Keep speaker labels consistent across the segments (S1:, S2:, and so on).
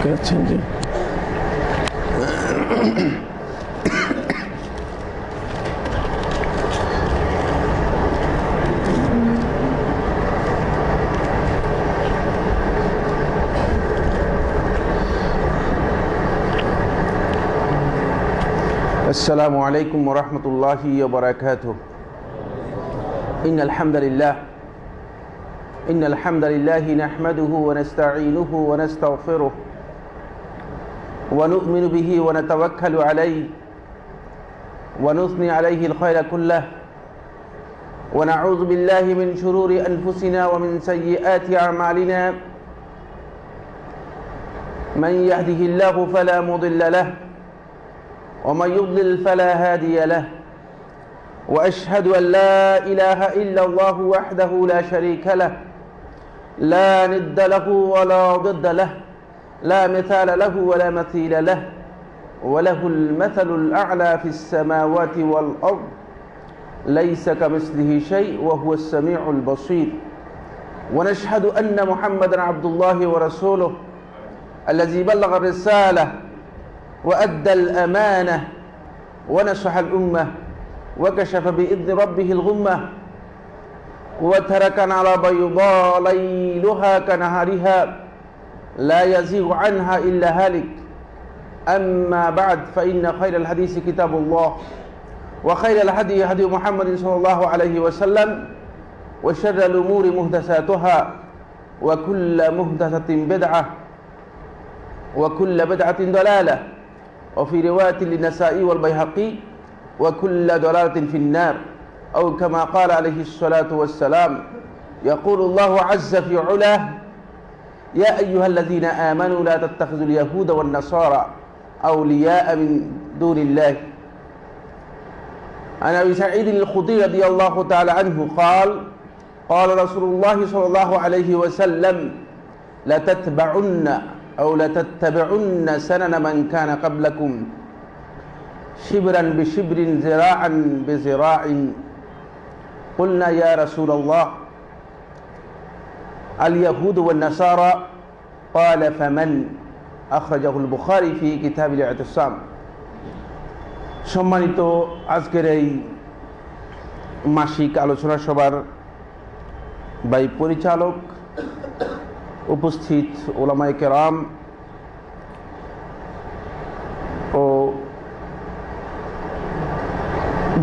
S1: দেখতে পাচ্ছেন যে
S2: السلام عليكم ورحمة الله وبركاته إن الحمد لله نحمده ونستعينه ونستغفره ونؤمن به ونتوكل عليه ونثني عليه الخير كله ونعوذ بالله من شرور أنفسنا ومن سيئات أعمالنا من يهده الله فلا مضل له ومن يضلل فلا هادي له وأشهد أن لا إله إلا الله وحده لا شريك له لا ند له ولا ضد له لا مثال له ولا مثيل له وله المثل الأعلى في السماوات والأرض ليس كمثله شيء وهو السميع البصير ونشهد أن محمدا عبد الله ورسوله الذي بلغ الرسالة وأدى الأمانة ونصح الأمة وكشف بإذن ربه الغمة وتركنا على بيضاء ليلها كنهارها لا يزيغ عنها إلا هالك أما بعد فإن خير الحديث كتاب الله وخير الهدي هدي محمد صلى الله عليه وسلم وشر الأمور محدثاتها وكل محدثة بدعة وكل بدعة ضلالة وفي رواية للنسائي والبيهقي وكل ضلالة في النار أو كما قال عليه الصلاة والسلام يقول الله عز في علاه يا أيها الذين آمنوا لا تتخذوا اليهود والنصارى أولياء من دون الله. عن أبي سعيد الخدري رضي الله تعالى عنه قال قال رسول الله صلى الله عليه وسلم لتتبعن أو لتتبعن سنن من كان قبلكم شبرا بشبر ذراعا بذراع قلنا يا رسول الله اليهود والنصارى قال فمن أخرجه البخاري في كتاب الاعتصام. সম্মানিত আজকের এই মাসিক আলোচনা সভার বাই পরিচালক, উপস্থিত ওলামায়ে কেরাম ও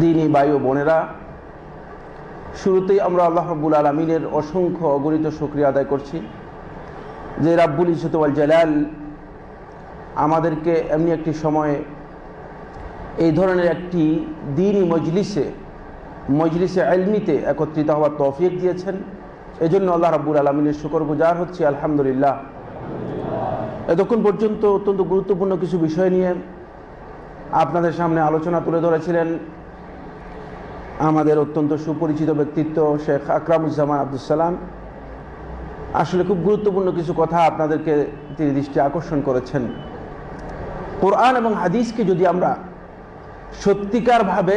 S2: দ্বীনী ভাই ও বোনেরা, শুরুতেই আমরা আল্লাহ রাব্বুল আলামিনের অসংখ্য অগণিত শুকরিয়া আদায় করছি যে রাব্বুল ইজ্জত ওয়াল জালাল আমাদেরকে এমনি একটি সময়ে এই ধরনের একটি দ্বীনী মজলিসে ইলমিতে একত্রিত হওয়ার তৌফিক দিয়েছেন। এজন্য আল্লাহ রাব্বুল আলামিনের শুকরগুজার হচ্ছি, আলহামদুলিল্লাহ। এতক্ষণ পর্যন্ত অত্যন্ত গুরুত্বপূর্ণ কিছু বিষয় নিয়ে আপনাদের সামনে আলোচনা তুলে ধরেছিলেন আমাদের অত্যন্ত সুপরিচিত ব্যক্তিত্ব শেখ আকরামুজ্জামান আব্দুস সালাম। আসলে খুব গুরুত্বপূর্ণ কিছু কথা আপনাদেরকে তিনি দৃষ্টি আকর্ষণ করেছেন। কোরআন এবং হাদিসকে যদি আমরা সত্যিকারভাবে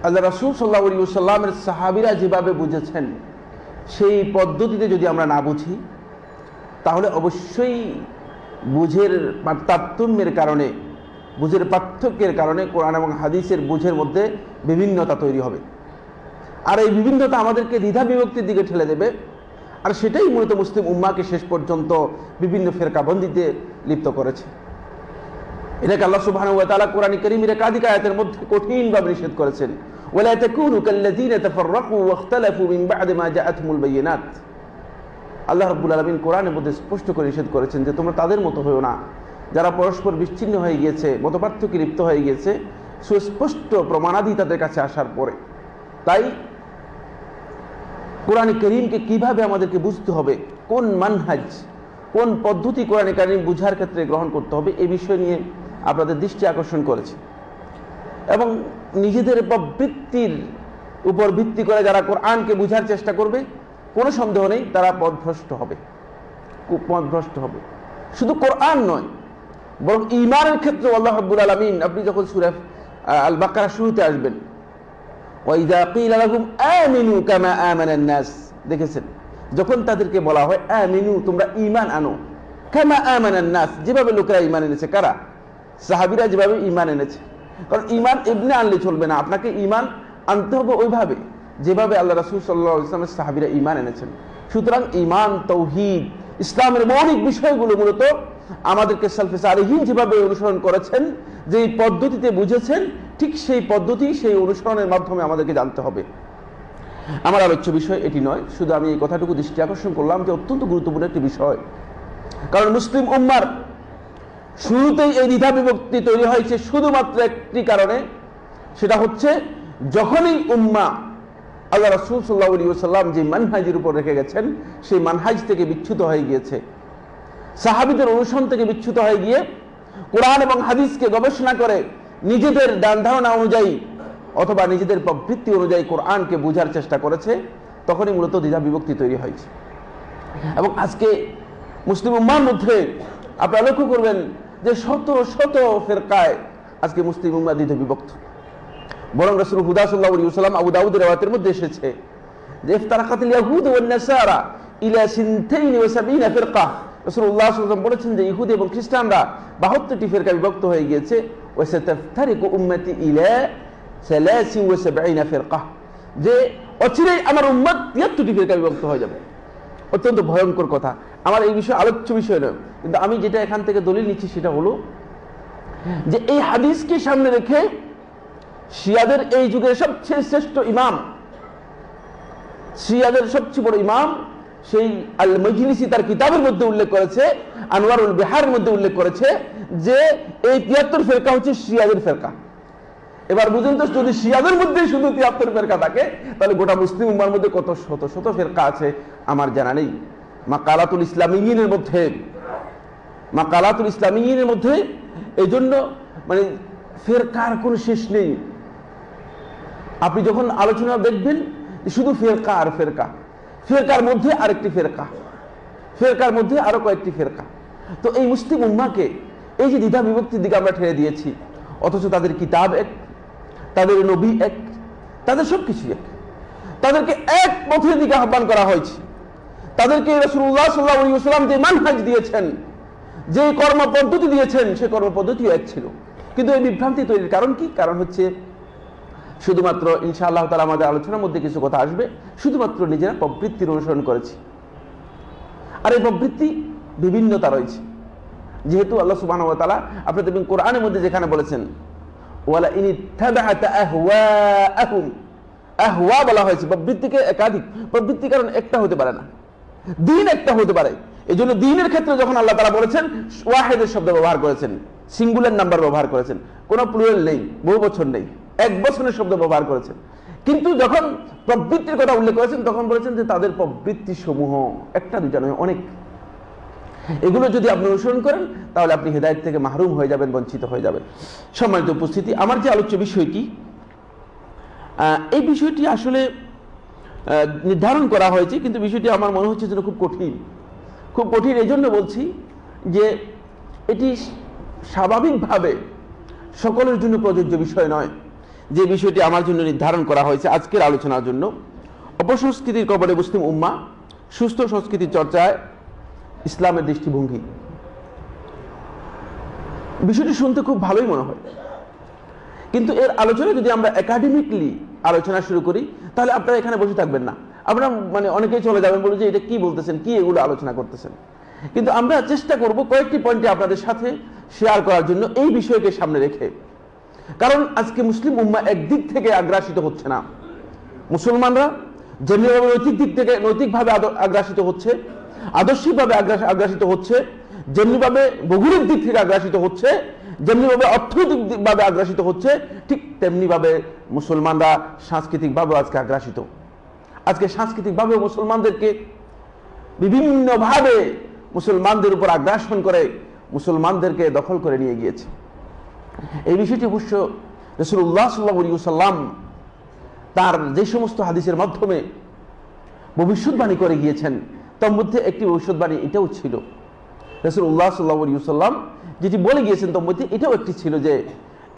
S2: আল্লাহ রাসূল সাল্লাল্লাহু আলাইহি ওয়াসাল্লামের সাহাবীরা যেভাবে বুঝেছেন সেই পদ্ধতিতে যদি আমরা না বুঝি, তাহলে অবশ্যই বুঝের তারতম্যের কারণে, বুঝের পার্থক্যের কারণে কোরআন এবং হাদিসের বুঝের মধ্যে বিভিন্নতা তৈরি হবে। আর এই বিভিন্নতা আমাদেরকে দ্বিধা বিভক্তির দিকে ঠেলে দেবে। আর সেটাই মূলত মুসলিম উম্মাহকে শেষ পর্যন্ত বিভিন্ন ফেরকাবন্দিতে লিপ্ত করেছে। এটাকে আল্লাহ সুবহানাহু ওয়া তাআলা কোরআন কারীমের একাধিক আয়াতের মধ্যে কঠিনভাবে নিষেধ করেছেন, ওয়ালা তাকুনু কাল্লাযীনা তাফাররাকু ওয়াখতালাফু মিন বা'দি মা জাআতহুমুল বায়িনাত। আল্লাহ রাব্বুল আলামিন কোরআনের মধ্যে স্পষ্ট করে নিষেধ করেছেন যে তোমরা তাদের মতো হয়ো না যারা পরস্পর বিচ্ছিন্ন হয়ে গিয়েছে, মতপার্থক্যে লিপ্ত হয়ে গিয়েছে সুস্পষ্ট প্রমাণাদি তাদের কাছে আসার পরে। তাই কোরআন কারীমকে কিভাবে আমাদেরকে বুঝতে হবে, কোন মানহাজ, কোন পদ্ধতি কোরআন কারীম বুঝার ক্ষেত্রে গ্রহণ করতে হবে, এই বিষয় নিয়ে আপনাদের দৃষ্টি আকর্ষণ করেছে। এবং নিজেদের প্রবৃত্তির উপর ভিত্তি করে যারা কোরআনকে বুঝার চেষ্টা করবে, কোনো সন্দেহ নেই তারা পথভ্রষ্ট হবে। শুধু কোরআন নয়, বরং ঈমানের ক্ষেত্রে আল্লাহ রাব্বুল আলামিন, আপনি যখন সূরা আল বাকারা শুরুতে আসবেন, ওয়াইযা কিলা লাহুম আমিনু কামা আমানান নাস, দেখেছেন যখন তাদেরকে বলা হয় আমিনু, তোমরা ঈমান আনো, কামা আমানান নাস, যেভাবে লোকেরা ঈমান এনেছে। কারা? সাহাবীরা যেভাবে ঈমান এনেছে। কারণ ঈমান এমনি আনলে চলবে না, আপনাকে ঈমান আনতে হবে ওইভাবে যেভাবে আল্লাহ রাসূল সাল্লাল্লাহু আলাইহি ওয়াসাল্লামের সাহাবীরা ঈমান এনেছেন। সুতরাং ঈমান, তাওহীদ, ইসলামের মৌলিক বিষয়গুলো মূলত আমাদেরকে সালফে সালেহীন যেভাবে অনুসরণ করেছেন, যেই পদ্ধতিতে বুঝেছেন, ঠিক সেই পদ্ধতি, সেই অনুসরণের মাধ্যমে আমাদেরকে জানতে হবে। আমার আলোচ্য বিষয় এটি নয়, শুধু আমি এই কথাটুকু দৃষ্টি আকর্ষণ করলাম যে অত্যন্ত গুরুত্বপূর্ণ একটি বিষয়। কারণ মুসলিম উম্মার শুরুতেই এই দ্বিধা বিভক্তি তৈরি হয়েছে শুধুমাত্র একটি কারণে, সেটা হচ্ছে যখনই উম্মা আল্লাহ রাসূল সাল্লাল্লাহু আলাইহি ওয়াসাল্লাম যে মানহাজের উপর রেখে গেছেন, সেই মানহাজ থেকে বিচ্যুত হয়ে গিয়েছে, সাহাবীদের অনুসরণ থেকে বিচ্যুত হয়ে গিয়ে কোরআন এবং হাদিসকে গবেষণা করে নিজেদের জ্ঞান ধারণা অনুযায়ী অথবা নিজেদের প্রবৃত্তি অনুযায়ী কোরআনকে বোঝার চেষ্টা করেছে, তখনই মূলত দ্বিধা বিভক্তি তৈরি হয়েছে। এবং আজকে মুসলিম উম্মার মধ্যে আপনারা লক্ষ্য করবেন যে শত শত ফিরকায় আজকে মুসলিম উম্মাহ দ্বিধা বিভক্ত। বরং রাসূল হুদা সাল্লাল্লাহু আলাইহি ওয়াসাল্লাম আবু দাউদের riwayat মধ্যে এসেছে যে ইফতারাকাতিল ইয়াহুদ ওয়ান নাসারা ইলা 72 ফিরকা। রাসূলুল্লাহ সাল্লাল্লাহু আলাইহি ওয়াসাল্লাম বলেছেন যে ইহুদি এবং খ্রিস্টানরা 72টি ফিরকা বিভক্ত হয়ে গিয়েছে। ওয়া সাতাফতারিকু উম্মতি ইলা 73 ফিরকা, যে অচিরেই আমার উম্মত 73টি ফিরকা বিভক্ত হয়ে যাবে। অত্যন্ত ভয়ঙ্কর কথা। আমার এই বিষয়ে আলোচ্য বিষয় নয়, কিন্তু আমি যেটা এখান থেকে দলিল নিচ্ছি সেটা হলো যে এই হাদিসকে সামনে রেখে শিয়াদের এই যুগের সবচেয়ে শ্রেষ্ঠ ইমাম, শিয়াদের সবচেয়ে বড় ইমাম সেই আল মজলিসি তার কিতাবের মধ্যে উল্লেখ করেছে, আনওয়ারুল বিহারের মধ্যে উল্লেখ করেছে যে এই 73 ফিরকা হচ্ছে শিয়াদের ফিরকা। এবার বুঝুন তো, যদি শিয়াদের মধ্যে শুধু 73 ফিরকা থাকে, তাহলে গোটা মুসলিম উম্মার মধ্যে কত শত শত ফিরকা আছে আমার জানা নেই। মাকালাতুল ইসলামিয়িনের মধ্যে এই জন্য মানে ফিরকার কোনো শেষ নেই। আপনি যখন আলোচনা দেখবেন শুধু ফিরকা আর ফিরকা, ফিরকার মধ্যে আরেকটি ফিরকা, ফিরকার মধ্যে আরো কয়েকটি ফিরকা। তো এই মুসলিম উম্মাহকে এই যে দ্বিধা বিভক্তির দিকে আমরা ঠেলে দিয়েছি, অথচ তাদের কিতাব এক, তাদের নবী এক, তাদের সবকিছু এক, তাদেরকে এক পথের দিকে আহ্বান করা হয়েছে। তাদেরকে রাসূলুল্লাহ সাল্লাল্লাহু আলাইহি ওয়াসাল্লাম যে মানহাজ দিয়েছেন, যে কর্ম পদ্ধতি দিয়েছেন, সেই কর্ম পদ্ধতিও এক ছিল। কিন্তু এই বিভ্রান্তি তৈরির কারণ কি? কারণ হচ্ছে শুধুমাত্র, ইনশাআল্লাহ তাআলা আমাদের আলোচনার মধ্যে কিছু কথা আসবে, শুধুমাত্র নিজেরা প্রবৃত্তির অনুসরণ করেছি। আর এই প্রবৃত্তি বিভিন্নতা রয়েছে, যেহেতু আল্লাহ সুবহানাহু ওয়া তাআলা আপনি দেখবেন কোরআনের মধ্যে যেখানে বলেছেন ওয়ালা ইন ইত্তাবা'তা আহওয়াআহুম, আহওয়া বলা হয়েছে, প্রবৃত্তিকে একাধিক, প্রবৃত্তি কারণ একটা হতে পারে না, দিন একটা হতে পারে। এই জন্য দিনের ক্ষেত্রে যখন আল্লাহ তাআলা বলেছেন ওয়াহিদের শব্দ ব্যবহার করেছেন, সিঙ্গুলার নাম্বার ব্যবহার করেছেন, কোনো প্লুরাল নেই, বহু বচন নেই, এক বচনের শব্দ ব্যবহার করেছেন। কিন্তু যখন প্রবৃত্তির কথা উল্লেখ করেছেন তখন বলেছেন যে তাদের প্রবৃত্তি সমূহ একটা দুইটা নয়, অনেক। এগুলো যদি আপনি অনুসরণ করেন তাহলে আপনি হেদায়েত থেকে মাহরুম হয়ে যাবেন, বঞ্চিত হয়ে যাবেন। সম্মানিত উপস্থিতি, আমার যে আলোচ্য বিষয়টি, এই বিষয়টি আসলে নির্ধারণ করা হয়েছে, কিন্তু বিষয়টি আমার মনে হচ্ছে যেন খুব কঠিন, খুব কঠিন। এই জন্য বলছি যে এটি স্বাভাবিকভাবে সকলের জন্য প্রযোজ্য বিষয় নয়। যে বিষয়টি আমার জন্য নির্ধারণ করা হয়েছে আজকের আলোচনার জন্য, অপসংস্কৃতির কবলে মুসলিম উম্মাহ, সুস্থ সংস্কৃতির চর্চায় ইসলামের দৃষ্টিভঙ্গি। বিষয়টি শুনতে খুব ভালোই মনে হয়, কিন্তু এর আলোচনা যদি আমরা একাডেমিকলি আলোচনা শুরু করি তাহলে আপনারা এখানে বসে থাকবেন না, আপনারা মানে অনেকেই চলে যাবেন, বলে যে এটা কি বলতেছেন, কি এগুলো আলোচনা করতেছেন। কিন্তু আমরা চেষ্টা করব কয়েকটি পয়েন্টে আপনাদের সাথে শেয়ার করার জন্য এই বিষয়কে সামনে রেখে। কারণ আজকে মুসলিম উম্মাহ একদিক থেকে আগ্রাসিত হচ্ছে না, মুসলমানরা যেমনিভাবে নৈতিক দিক থেকে নৈতিকভাবে আগ্রাসিত হচ্ছে, আদর্শিকভাবে আগ্রাসিত হচ্ছে, যেমনিভাবে ভৌগোলিক দিক থেকে আগ্রাসিত হচ্ছে, যেমনিভাবে অর্থনৈতিকভাবে আগ্রাসিত হচ্ছে, ঠিক তেমনিভাবে মুসলমানরা সাংস্কৃতিকভাবে আজকে আগ্রাসিত। আজকে সাংস্কৃতিকভাবে মুসলমানদেরকে বিভিন্নভাবে মুসলমানদের উপর আগ্রাসন করে মুসলমানদেরকে দখল করে নিয়ে গিয়েছে। এই বিষয়টি অবশ্য রাসূলুল্লাহ সাল্লাল্লাহু আলাইহি ওয়াসাল্লাম তার যে সমস্ত হাদিসের মাধ্যমে ভবিষ্যৎবাণী করে গিয়েছেন, তার মধ্যে একটি ভবিষ্যৎবাণী এটাও ছিল। রাসূলুল্লাহ সাল্লাল্লাহু আলাইহি ওয়াসাল্লাম যেটি বলে গিয়েছেন তার মধ্যে এটাও একটি ছিল যে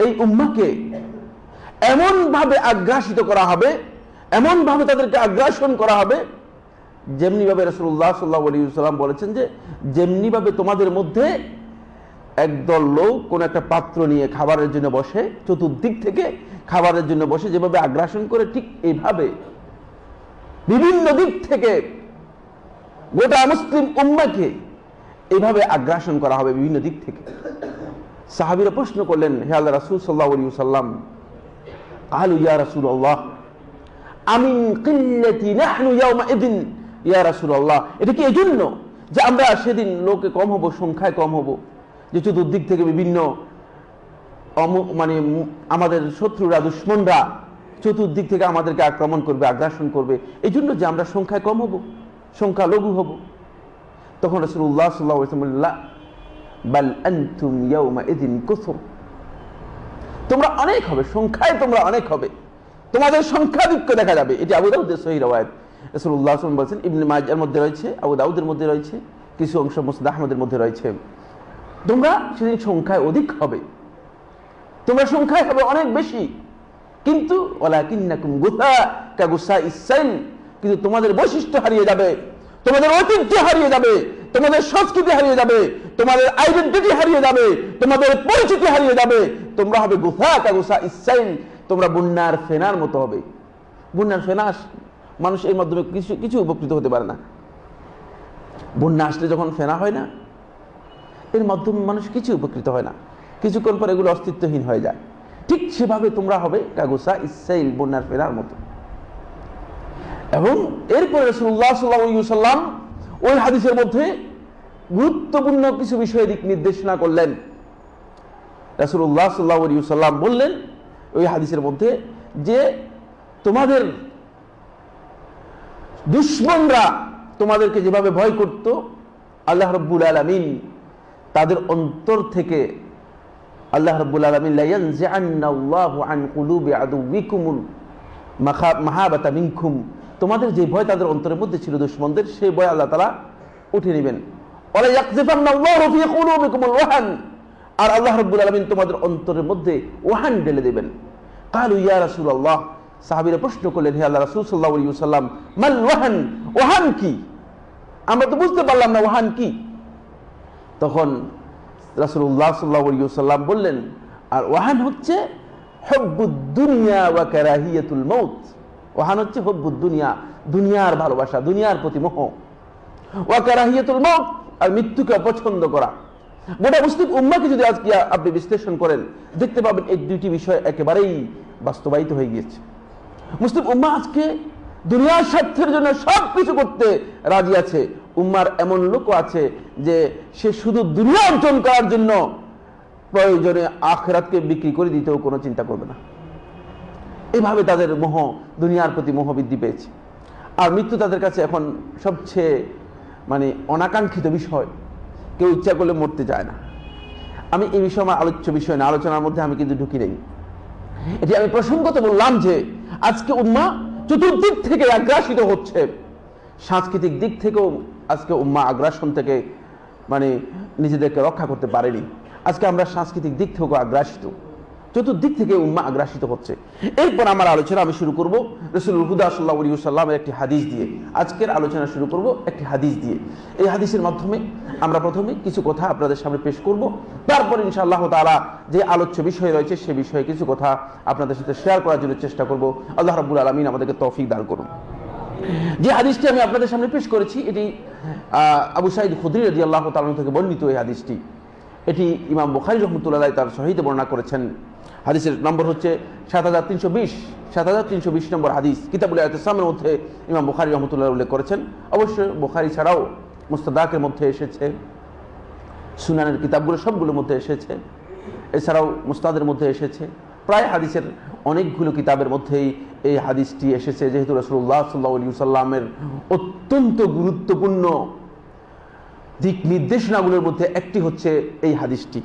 S2: এই উম্মাহকে এমনভাবে আগ্রাসিত করা হবে, এমনভাবে তাদেরকে আগ্রাসন করা হবে যেমনিভাবে রাসূলুল্লাহ সাল্লাল্লাহু আলাইহি ওয়াসাল্লাম বলেছেন যে যেমনিভাবে তোমাদের মধ্যে একদল লোক কোন একটা পাত্র নিয়ে খাবারের জন্য বসে, চতুর্দিক থেকে খাবারের জন্য বসে যেভাবে আগ্রাসন করে, ঠিক এইভাবে বিভিন্ন দিক থেকে গোটা মুসলিম উম্মাহকে এইভাবে আগ্রাসন করা হবে বিভিন্ন দিক থেকে। সাহাবীরা প্রশ্ন করলেন, হে আল্লাহর রাসূল সাল্লাল্লাহু আলাইহি ওয়াসাল্লাম, আলু ইয়া রাসূলুল্লাহ আমিন কিল্লাতি নাহনু ইয়াউমাইদিন ইয়া রাসূলুল্লাহ, এটা কি এজন্য যে আমরা সেদিন লোকে কম হব, সংখ্যায় কম হব, যে চতুর্দিক থেকে বিভিন্ন মানে আমাদের শত্রুরা, দুশমনরা চতুর্দিক থেকে আমাদেরকে আক্রমণ করবে, আগ্রাসন করবে, এই জন্য যে আমরা সংখ্যায় কম হব, সংখ্যা লঘু হব? তখন রাসূলুল্লাহ সাল্লাল্লাহু আলাইহি ওয়াসাল্লাম বললেন, বাল আনতুম ইয়াউমাইদিন কুসুর, তোমরা অনেক হবে, সংখ্যায় তোমরা অনেক হবে, তোমাদের সংখ্যাধিক্য দেখা যাবে। এটি আবু দাউদের সহিহ রওয়ায়াত। রাসূলুল্লাহ সাল্লাল্লাহু আলাইহি ওয়াসাল্লাম বলেছেন, ইবনে মাজাহর মধ্যে রয়েছে, আবু দাউদের মধ্যে রয়েছে, কিছু অংশ মুসনাদ আহমদের মধ্যে রয়েছে, তোমরা সেদিন সংখ্যায় অধিক হবে, তোমরা সংখ্যায় হবে অনেক বেশি, কিন্তু ওয়ালাকিন্নাকুম গুসা কাগুসাইস সাইল, কিন্তু তোমাদের বৈশিষ্ট্য হারিয়ে যাবে, তোমাদের ঐতিহ্য হারিয়ে যাবে, তোমাদের সংস্কৃতি হারিয়ে যাবে, তোমাদের আইডেন্টিটি হারিয়ে যাবে, তোমাদের পরিচিতি হারিয়ে যাবে, তোমরা হবে গুসা কাগুসাইস সাইল, তোমরা বন্যার ফেনার মতো হবে। বন্যার ফেনা মানুষ এর মাধ্যমে কিছু কিছু উপকৃত হতে পারে না। বন্যা আসলে যখন ফেনা হয় না, এর মাধ্যমে মানুষ কিছু উপকৃত হয় না, কিছুক্ষণ পর এগুলো অস্তিত্বহীন হয়ে যায়। ঠিক সেভাবে তোমরা হবে কাগুসা ইসাইল, বন্যার ফেনার মতো। এবং এরপরে রাসূলুল্লাহ সাল্লাল্লাহু আলাইহি ওয়াসাল্লাম ওই হাদিসের মধ্যে গুরুত্বপূর্ণ কিছু বিষয়ে দিক নির্দেশনা করলেন। রাসূলুল্লাহ সাল্লাল্লাহু আলাইহি ওয়াসাল্লাম বললেন ওই হাদিসের মধ্যে যে তোমাদের দুশমনরা তোমাদেরকে যেভাবে ভয় করত, আল্লাহ রাব্বুল আলামিন তাদের অন্তর থেকে, আল্লাহ রাব্বুল আলামিন লা ইয়ানজিআন্নাল্লাহু আন কুলুবি আদুউবিকুমুল মাহাবাতা মিনকুম, তোমাদের যে ভয় তাদের অন্তরের মধ্যে ছিল দুশমনদের, সেই ভয় আল্লাহ তাআলা উঠে নেবেন। ওয়ালা ইয়াকযিফান্নাল্লাহু ফি কুলুবিকুমুল ওয়াহান, আর আল্লাহ রাব্বুল আলামিন তোমাদের অন্তরের মধ্যে ওয়াহান ঢেলে দেবেন। কালু ইয়া রাসূলুল্লাহ, সাহাবীরা প্রশ্ন করলেন, হে আল্লাহর রাসূল সাল্লাল্লাহু আলাইহি ওয়াসাল্লাম, মাল ওয়াহান, ওয়াহান কি? আমরা তো বুঝতে পারলাম না ওয়াহান কি। তখন রাসূলুল্লাহ সাল্লাল্লাহু আলাইহি ওয়াসাল্লাম বললেন, আর ওয়াহান হচ্ছে হুব্বুদ দুনিয়া ওয়া কারাহিয়াতুল মাউত। ওয়াহান হচ্ছে হুব্বুদ দুনিয়া, দুনিয়ার ভালোবাসা, দুনিয়ার প্রতি মোহ, ওয়া কারাহিয়াতুল মাউত, আর মৃত্যুকে অপছন্দ করা। গোটা মুসলিম উম্মাহকে যদি আজকে আপনি বিশ্লেষণ করেন, দেখতে পাবেন এই দুইটি বিষয় একেবারেই বাস্তবায়িত হয়ে গিয়েছে। মুসলিম উম্মাহ আজকে দুনিয়ার স্বার্থের জন্য সব কিছু করতে রাজি আছে। উম্মার এমন লোকও আছে যে সে শুধু দুনিয়া অর্জন করার জন্য প্রয়োজনে আখিরাতকে বিক্রি করে দিতেও কোনো চিন্তা করবে না। এভাবে তাদের মোহ, দুনিয়ার প্রতি মোহ বৃদ্ধি পেয়েছে। আর মৃত্যু তাদের কাছে এখন সবচেয়ে মানে অনাকাঙ্ক্ষিত বিষয়, কেউ ইচ্ছা করলে মরতে চায় না। আমি এই বিষয়ে আমার আলোচ্য বিষয় না, আলোচনার মধ্যে আমি কিন্তু ঢুকি নেই। এটি আমি প্রসঙ্গত বললাম যে আজকে উম্মাহ চতুর্দিক থেকে আগ্রাসিত হচ্ছে। সাংস্কৃতিক দিক থেকেও আজকে উম্মাহ আগ্রাসন থেকে মানে নিজেদেরকে রক্ষা করতে পারেনি। আজকে আমরা সাংস্কৃতিক দিক থেকেও আগ্রাসিত, চতুর্দিক থেকে উম্মাহ আগ্রাসিত হচ্ছে। এরপর আমার আলোচনা আমি শুরু করব রাসূলুল হুদা সাল্লাল্লাহু আলাইহি ওয়াসাল্লামের একটি হাদিস দিয়ে। আজকের আলোচনা শুরু করব একটি হাদিস দিয়ে। এই হাদিসের মাধ্যমে আমরা প্রথমে কিছু কথা আপনাদের সামনে পেশ করব, তারপর ইনশাআল্লাহ তাআলা যে আলোচ্য বিষয় রয়েছে সে বিষয়ে কিছু কথা আপনাদের সাথে শেয়ার করার জন্য চেষ্টা করব। আল্লাহ রাব্বুল আলামিন আমাদেরকে তৌফিক দান করুন। যে হাদিসটি আমি আপনাদের সামনে পেশ করেছি এটি আবু সাঈদ খুদরি রাদিয়াল্লাহু তাআলা থেকে বর্ণিত। এই হাদিসটি এটি ইমাম বুখারী রাহমাতুল্লাহি আলাইহি তার সহিহে বর্ণনা করেছেন। হাদিসের নম্বর হচ্ছে 7320 নম্বর হাদিস। কিতাবুল ইতিসামের মধ্যে ইমাম বুখারী রাহমাতুল্লাহ উল্লেখ করেছেন। অবশ্য বুখারী ছাড়াও মুস্তাদরাকের মধ্যে এসেছে, সুনানের কিতাবগুলো সবগুলোর মধ্যে এসেছে, এছাড়াও মুস্তাদের মধ্যে এসেছে। প্রায় হাদিসের অনেকগুলো কিতাবের মধ্যেই এই হাদিসটি এসেছে, যেহেতু রাসূলুল্লাহ সাল্লাল্লাহু আলাইহি ওয়াসাল্লামের অত্যন্ত গুরুত্বপূর্ণ দিক নির্দেশনাগুলোর মধ্যে একটি হচ্ছে এই হাদিসটি।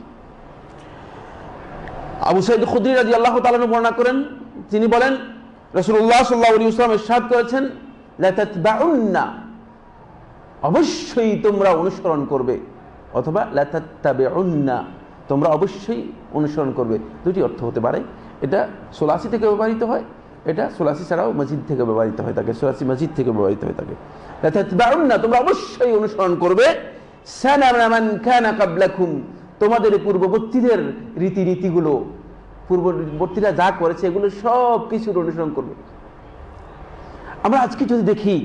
S2: আবু সাঈদ খুদরি রাদিয়াল্লাহু তাআলা বর্ণনা করেন, তিনি বলেন রাসূলুল্লাহ সাল্লাল্লাহু আলাইহি ওয়াসাল্লাম ইরশাদ করেছেন, লা তাতবাউন্না, অবশ্যই তোমরা অনুসরণ করবে, অথবা লা তাত্তাবিউন্না, তোমরা অবশ্যই অনুসরণ করবে। দুটি অর্থ হতে পারে। এটা ৮৬ থেকে ব্যবহৃত হয়, এটা সুলাসি ছাড়াও মসজিদ থেকে ব্যবহৃত হয়ে থাকে, সুলাসি মসজিদ থেকে ব্যবহৃত হয়ে থাকে। লাতাতবাউন্না, তোমরা অবশ্যই অনুসরণ করবে, সানানা মান কানা ক্বাবলাকুম, তোমাদের পূর্ববর্তীদের রীতিনীতিগুলো, পূর্ববর্তীরা যা করেছে এগুলো সব কিছুর অনুসরণ করবে। আমরা আজকে যদি দেখি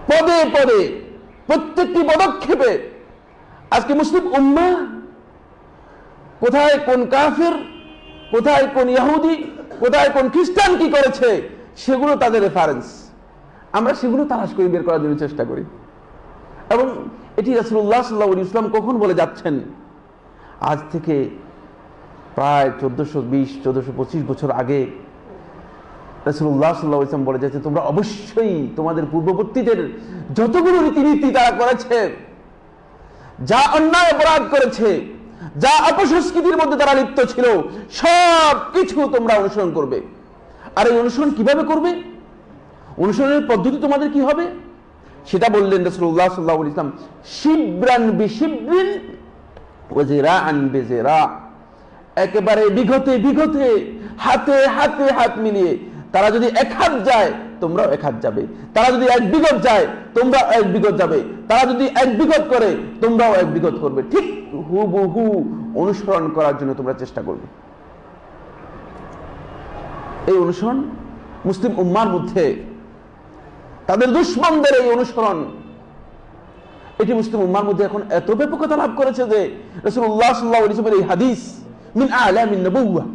S2: পদে পদে প্রত্যেকটি পদক্ষেপে আজকে মুসলিম উম্মাহ কোথায় কোন কাফের, কোথায় কোন ইহুদি, কোথায় কোন খ্রিস্টান কি করেছে সেগুলো তাদের রেফারেন্স, আমরা সেগুলো তালাশ করে বের করার জন্য চেষ্টা করি। এবং এটি রাসূলুল্লাহ সাল্লাল্লাহু আলাইহি ওয়াসাল্লাম কখন বলে যাচ্ছেন? আজ থেকে প্রায় 1420-1425 বছর আগে রাসূলুল্লাহ সাল্লাল্লাহু আলাইহি ওয়াসাল্লাম বলে যাচ্ছে, তোমরা অবশ্যই তোমাদের পূর্ববর্তীদের যতগুলো রীতিনীতি তারা করেছে, যা অন্যায় অপরাধ করেছে, যা অপসংস্কৃতির মধ্যে তারা লিপ্ত ছিল, সব কিছু তোমরা অনুসরণ করবে। আর এই অনুসরণ কিভাবে করবে? অনুসরণের পদ্ধতি তোমাদের কি হবে সেটা বললেন রাসূলুল্লাহ সাল্লাল্লাহু আলাইহি ওয়াসাল্লাম, শিবরান বিশিবরিন ওয়া জিরাআন বিজিরা, একেবারে বিঘতে বিঘতে, হাতে হাতে হাত মিলিয়ে। তারা যদি এক হাত যায় তোমরাও এক হাত যাবে, তারা যদি এক বিঘত যায় তোমরাও এক বিঘত যাবে, তারা যদি এক বিঘত করে তোমরাও এক বিঘত করবে। ঠিক হুবহু অনুসরণ করার জন্য তোমরা চেষ্টা করবে। এই অনুসরণ মুসলিম উম্মার মধ্যে তাদের দুশমনদের এই অনুসরণ, এটি মুসলিম উম্মার মধ্যে এখন এত ব্যাপকতা লাভ করেছে যে রাসূলুল্লাহ সাল্লাল্লাহু আলাইহি ওয়াসাল্লামের এই হাদিস মিন আলামিন নবুওয়াহ,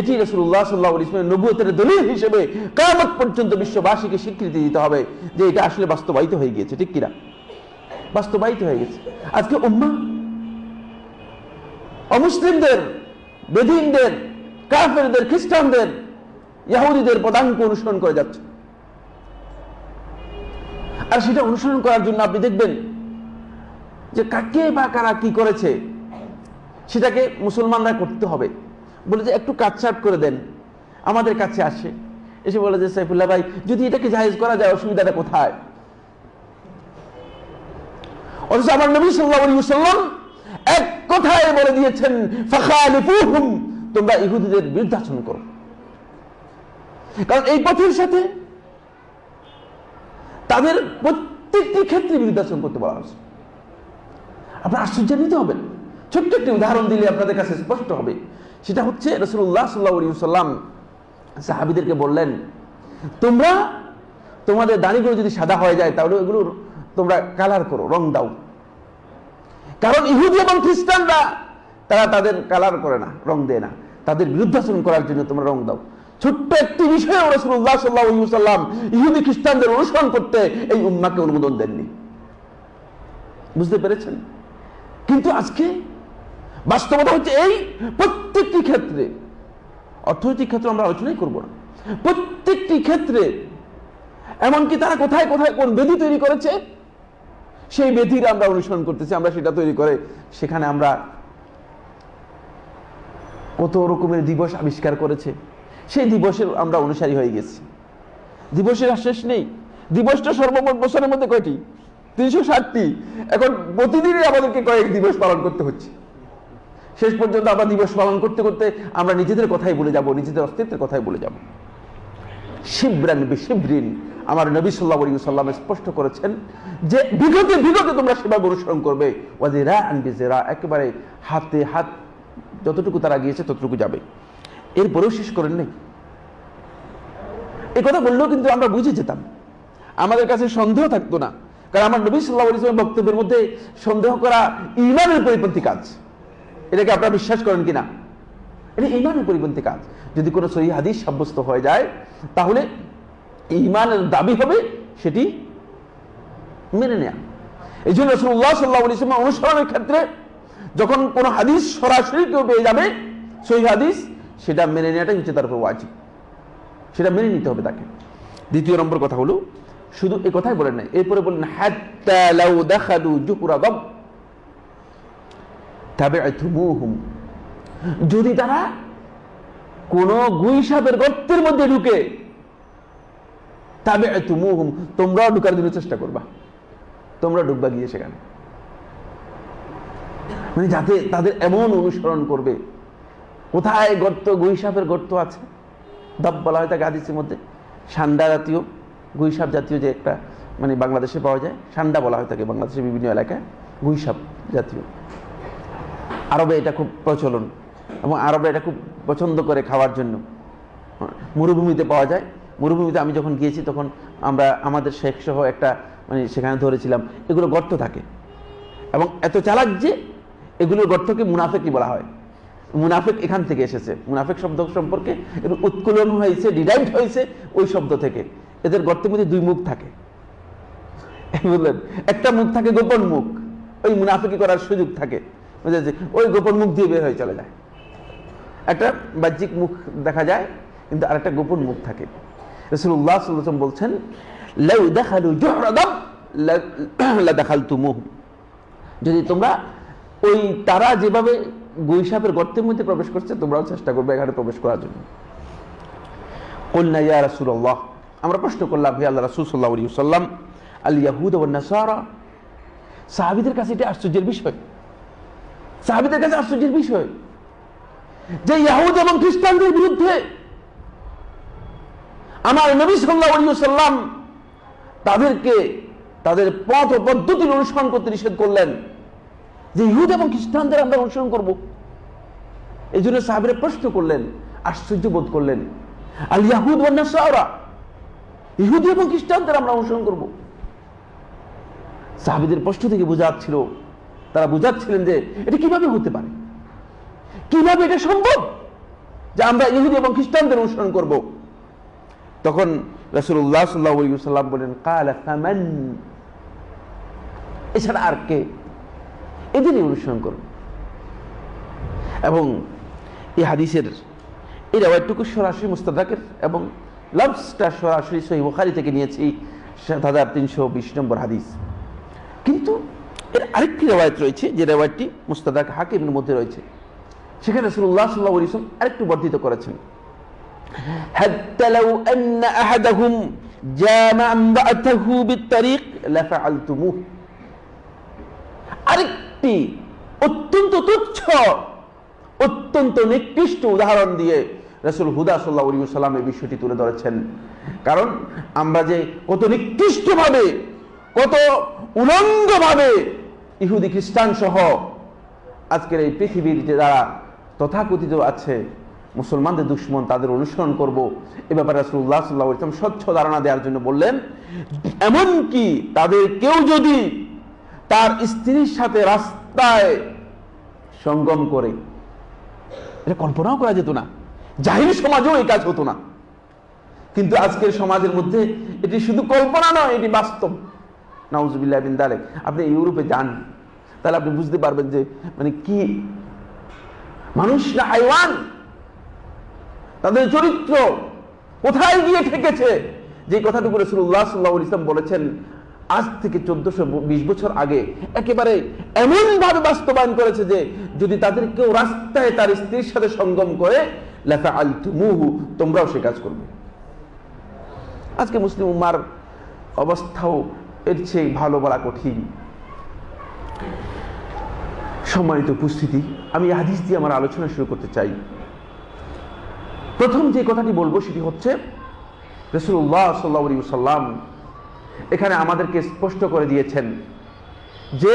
S2: এটি রাসূলুল্লাহ সাল্লাল্লাহু আলাইহি ওয়াসাল্লামের নবুয়তের দলিল হিসেবে কিয়ামত পর্যন্ত বিশ্ববাসীকে স্বীকৃতি দিতে হবে যে এটা আসলে বাস্তবায়িত হয়ে গিয়েছে। ঠিক কিনা? বাস্তবায়িত হয়ে গেছে। আজকে উম্মাহ অমুসলিমদের, বেদিনদের, কাফেরদের, খ্রিস্টানদের, ইহুদিদের পদাঙ্ক অনুসরণ করে যাচ্ছে। আর সেটা অনুসরণ করার জন্য আপনি দেখবেন যে কাকে বা কারা কি করেছে সেটাকে মুসলমানরা করতে হবে বলে যে একটু কাটছাট করে দেন। আমাদের কাছে আসে, এসে বলে যে সাইফুল্লাহ ভাই যদি এটাকে জায়েজ করা যায় অসুবিধাটা কোথায়? অথচ আমার নবী সাল্লাল্লাহু আলাইহি ওয়াসাল্লাম এক কথায় বলে দিয়েছেন, ফাখালিফুহুম, তোমরা ইহুদিদের বিরুদ্ধে আচরণ করো। কারণ এই পথের সাথে তাদের প্রত্যেকটি ক্ষেত্রে বিরুদ্ধাচরণ করতে বলা হয়েছে। আপনারা আশ্চর্যান্বিত হবেন। ছোট্ট একটি উদাহরণ দিলে আপনাদের কাছে স্পষ্ট হবে। সেটা হচ্ছে রাসূলুল্লাহ সাল্লাল্লাহু আলাইহি ওয়াসাল্লাম সাহাবীদেরকে বললেন, তোমরা তোমাদের দাড়িগুলো যদি সাদা হয়ে যায় তাহলে এগুলো তোমরা কালার করো, রং দাও। কারণ ইহুদি এবং খ্রিস্টানরা তারা তাদের কালার করে না, রং দেয় না, তাদের বিরুদ্ধাচরণ করার জন্য তোমরা রং দাও। ছোট্ট একটি বিষয়ে রাসূলুল্লাহ সাল্লাল্লাহু আলাইহি ওয়াসাল্লাম ইহুদি খ্রিস্টানদের অনুসরণ করতে এই উম্মাহকে অনুমোদন দেননি। বুঝতে পেরেছেন? কিন্তু আজকে বাস্তবতা হচ্ছে এই প্রত্যেকটি ক্ষেত্রে, অর্থনৈতিক ক্ষেত্রে আমরা আলোচনাই করব না, প্রত্যেকটি ক্ষেত্রে, এমনকি তারা কোথায় কোথায় কোন বেদি তৈরি করেছে সেই বেদির আমরা অনুসরণ করতেছি। আমরা সেটা তৈরি করে সেখানে আমরা কত রকমের দিবস আবিষ্কার করেছে, সেই দিবসের আমরা অনুসারী হয়ে গেছি। দিবসের আর শেষ নেই। দিবসটা সর্বমোট বছরের মধ্যে কয়টি? 360টি। এখন প্রতিদিনই আমাদেরকে কয়েক দিবস পালন করতে হচ্ছে। শেষ পর্যন্ত আমরা দিবস পালন করতে করতে আমরা নিজেদের কথাই বলে যাব, নিজেদের অস্তিত্বের কথাই বলে যাব। শিবরান বিশিবরিন, আমার নবী সাল্লাল্লাহু আলাইহি ওয়াসাল্লাম স্পষ্ট করেছেন যে বিগতে বিগতে তোমরা সেভাবে অনুসরণ করবে, ওয়াজিরাআন বিজিরা, একেবারে হাতে হাত যতটুকু তারা গিয়েছে ততটুকু যাবে। এরপরেও শেষ করেন নাই। এই কথা বললেও কিন্তু আমরা বুঝে যেতাম, আমাদের কাছে সন্দেহ থাকতো না। কারণ আমার নবী সাল্লাল্লাহু আলাইহি ওয়াসাল্লাম বক্তব্যের মধ্যে সন্দেহ করা ঈমানের পরিপন্থী কাজ। এটাকে আপনারা বিশ্বাস করেন কিনা? এটা ঈমানের পরিপন্থী কাজ। যদি কোনো সহিহ হাদিস সাব্যস্ত হয়ে যায় তাহলে ঈমানের দাবি হবে সেটি মেনে নেয়া। এই জন্য রাসূলুল্লাহ সাল্লাল্লাহু আলাইহি ওয়াসাল্লাম অনুসরণের ক্ষেত্রে যখন কোনো হাদিস সরাসরি কেউ পেয়ে যাবে সহিহ হাদিস, সেটা মেনে নেওয়াটাই হচ্ছে তার উপর ওয়াজিব, সেটা মেনে নিতে হবে তাকে। দ্বিতীয় নম্বর কথা হলো, শুধু এই কথাই বলেন নাই, এরপরে বলেন হাত্তা লাউ দাখালু জুহরা দাব তাবি'তুমুহুম, যদি তারা কোন গুইসাপের গর্তের মধ্যে ঢুকে, তাবি'তুমুহুম, তোমরাও ঢুকার জন্য চেষ্টা করবা, তোমরা ঢুকবা গিয়ে সেখানে। মানে যাতে তাদের এমন অনুসরণ করবে, কোথায় গর্ত, গুইসাপের গর্ত আছে। দব বলা হয় তাকে হাদিসের মধ্যে, সান্ডা জাতীয়, গুইসাপ জাতীয় যে একটা মানে বাংলাদেশে পাওয়া যায়, সান্ডা বলা হয় তাকে বাংলাদেশের বিভিন্ন এলাকায়, গুইসাপ জাতীয়। আরবে এটা খুব প্রচলন এবং আরবে এটা খুব পছন্দ করে খাওয়ার জন্য। মরুভূমিতে পাওয়া যায়। মরুভূমিতে আমি যখন গিয়েছি তখন আমরা আমাদের শেখ সহ একটা মানে সেখানে ধরেছিলাম। এগুলো গর্ত থাকে এবং এত চালাক যে এগুলোর গর্তকে মুনাফেকই বলা হয়। মুনাফেক এখান থেকে এসেছে। মুনাফেক শব্দ সম্পর্কে একটু উৎকলন হয়েছে, ডিরাইভড হয়েছে ওই শব্দ থেকে। এদের গর্তের মধ্যে দুই মুখ থাকে, বুঝলেন? একটা মুখ থাকে গোপন মুখ, ওই মুনাফেকি করার সুযোগ থাকে, বুঝেছে? ওই গোপন মুখ দিয়ে বের হয়ে চলে যায়। একটা বাহ্যিক মুখ দেখা যায় কিন্তু আরেকটা গোপন মুখ থাকে। রাসূলুল্লাহ সাল্লাল্লাহু আলাইহি ওয়াসাল্লাম বলছেন, লাউ দাখালু জুহরা দাব লা দাখালতুমুহু, যদি তোমরা ওই তারা যেভাবে গুইসাপের গর্তের মধ্যে প্রবেশ করছে তোমরাও চেষ্টা করবে এখানে প্রবেশ করার জন্য। কুলনা ইয়া রাসূলুল্লাহ, আমরা প্রশ্ন করলাম হে আল্লাহর রাসূল সাল্লাল্লাহু আলাইহি ওয়াসাল্লাম, আল ইয়াহুদ ওয়ান নাসারা, সাহাবীদের কাছে এটা আশ্চর্যের বিষয়। সাহাবীদের কাছে আশ্চর্যের বিষয় যে ইহুদ এবং খ্রিস্টানদের বিরুদ্ধে আমার নবী সাল্লাল্লাহু আলাইহি ওয়াসাল্লাম তাদেরকে তাদের পথ ও পদ্ধতির অনুসরণ করতে নিষেধ করলেন, যে ইহুদ এবং খ্রিস্টানদের আমরা অনুসরণ করব। এই জন্য সাহাবীরা প্রশ্ন করলেন, আশ্চর্য বোধ করলেন, আল ইয়াহুদ ওয়ান নাসারা, ইহুদি এবং খ্রিস্টানদের আমরা অনুসরণ করব। সাহাবীদের প্রশ্ন থেকে বোঝাচ্ছিল, তারা বুঝাচ্ছিলেন যে এটা কিভাবে হতে পারে, কিভাবে এটা সম্ভব যে আমরা ইহুদি এবং খ্রিস্টানদের অনুসরণ করব। তখন রাসূলুল্লাহ সাল্লাল্লাহু আলাইহি ওয়াসাল্লাম বলেন, ক্বালা ফামান, এছাড়া আর কে, এদেরই অনুসরণ করুন। এবং এই হাদিসের এই রাওয়ায়াতটুকু সরাসরি মুস্তাদরাকের এবং লফজটা সরাসরি সহিহ বুখারী থেকে নিয়েছি, 7320 নম্বর হাদিস। কিন্তু এর আরেকটি রাওয়ায়াত রয়েছে, যে রাওয়ায়াতটি মুস্তাদরাক হাকিমের মধ্যে রয়েছে। সেখানে রাসূলুল্লাহ সাল্লাল্লাহু আলাইহি ওয়াসাল্লাম আরেকটু বর্ধিত করেছেন, হাত্তা লাউ আন্না আহাদাহুম জামা ইমরাআতাহু বিত-তারিক লাফাআলতুমুহ। আরেকটি অত্যন্ত তুচ্ছ, অত্যন্ত নিকৃষ্ট উদাহরণ দিয়ে রাসূল হুদা সাল্লাল্লাহু আলাইহি ওয়াসাল্লাম এই বিষয়টি তুলে ধরেছেন। কারণ আমরা যে কত নিকৃষ্টভাবে, কত উলঙ্গভাবে ইহুদি খ্রিস্টান সহ আজকের এই পৃথিবীর যে যারা তথাকথিত আছে মুসলমানদের দুশমন, তাদের অনুসরণ করব, এ ব্যাপারে রাসূলুল্লাহ সাল্লাল্লাহু আলাইহি ওয়াসাল্লাম স্বচ্ছ ধারণা দেওয়ার জন্য বললেন, এমন কি তাদের কেউ যদি তার স্ত্রীর সাথে রাস্তায় সঙ্গম করে, এটা কল্পনাও করা যেত না, জাহিলি সমাজেও এই কাজ হতো না। কিন্তু আজকের সমাজের মধ্যে এটি শুধু কল্পনা নয়, এটি বাস্তব। নাউজুবিল্লাহ মিন যালিক। আপনি ইউরোপে যান, তাহলে আপনি বুঝতে পারবেন যে মানে কি মানুষ না হাইওয়ান, তাদের চরিত্র কোথায় গিয়ে ঠেকেছে। যে কথাটুকু রাসূলুল্লাহ সাল্লাল্লাহু আলাইহি ওয়াসাল্লাম বলেছেন আজ থেকে 1420 বছর আগে, একেবারে এমন ভাবে বাস্তবায়ন করেছে যে যদি তাদের কেউ রাস্তায় তার স্ত্রীর সাথে সঙ্গম করে, লাফাআলতুমুহু, তোমরাও সে কাজ করবে। আজকে মুসলিম উম্মার অবস্থাও এর চেয়ে ভালো বলা কঠিন। সম্মানিত উপস্থিতি, আমি এই হাদিস দিয়ে আমার আলোচনা শুরু করতে চাই। প্রথম যে কথাটি বলবো সেটি হচ্ছে রাসূলুল্লাহ সাল্লাল্লাহু আলাইহি ওয়াসাল্লাম এখানে আমাদেরকে স্পষ্ট করে দিয়েছেন যে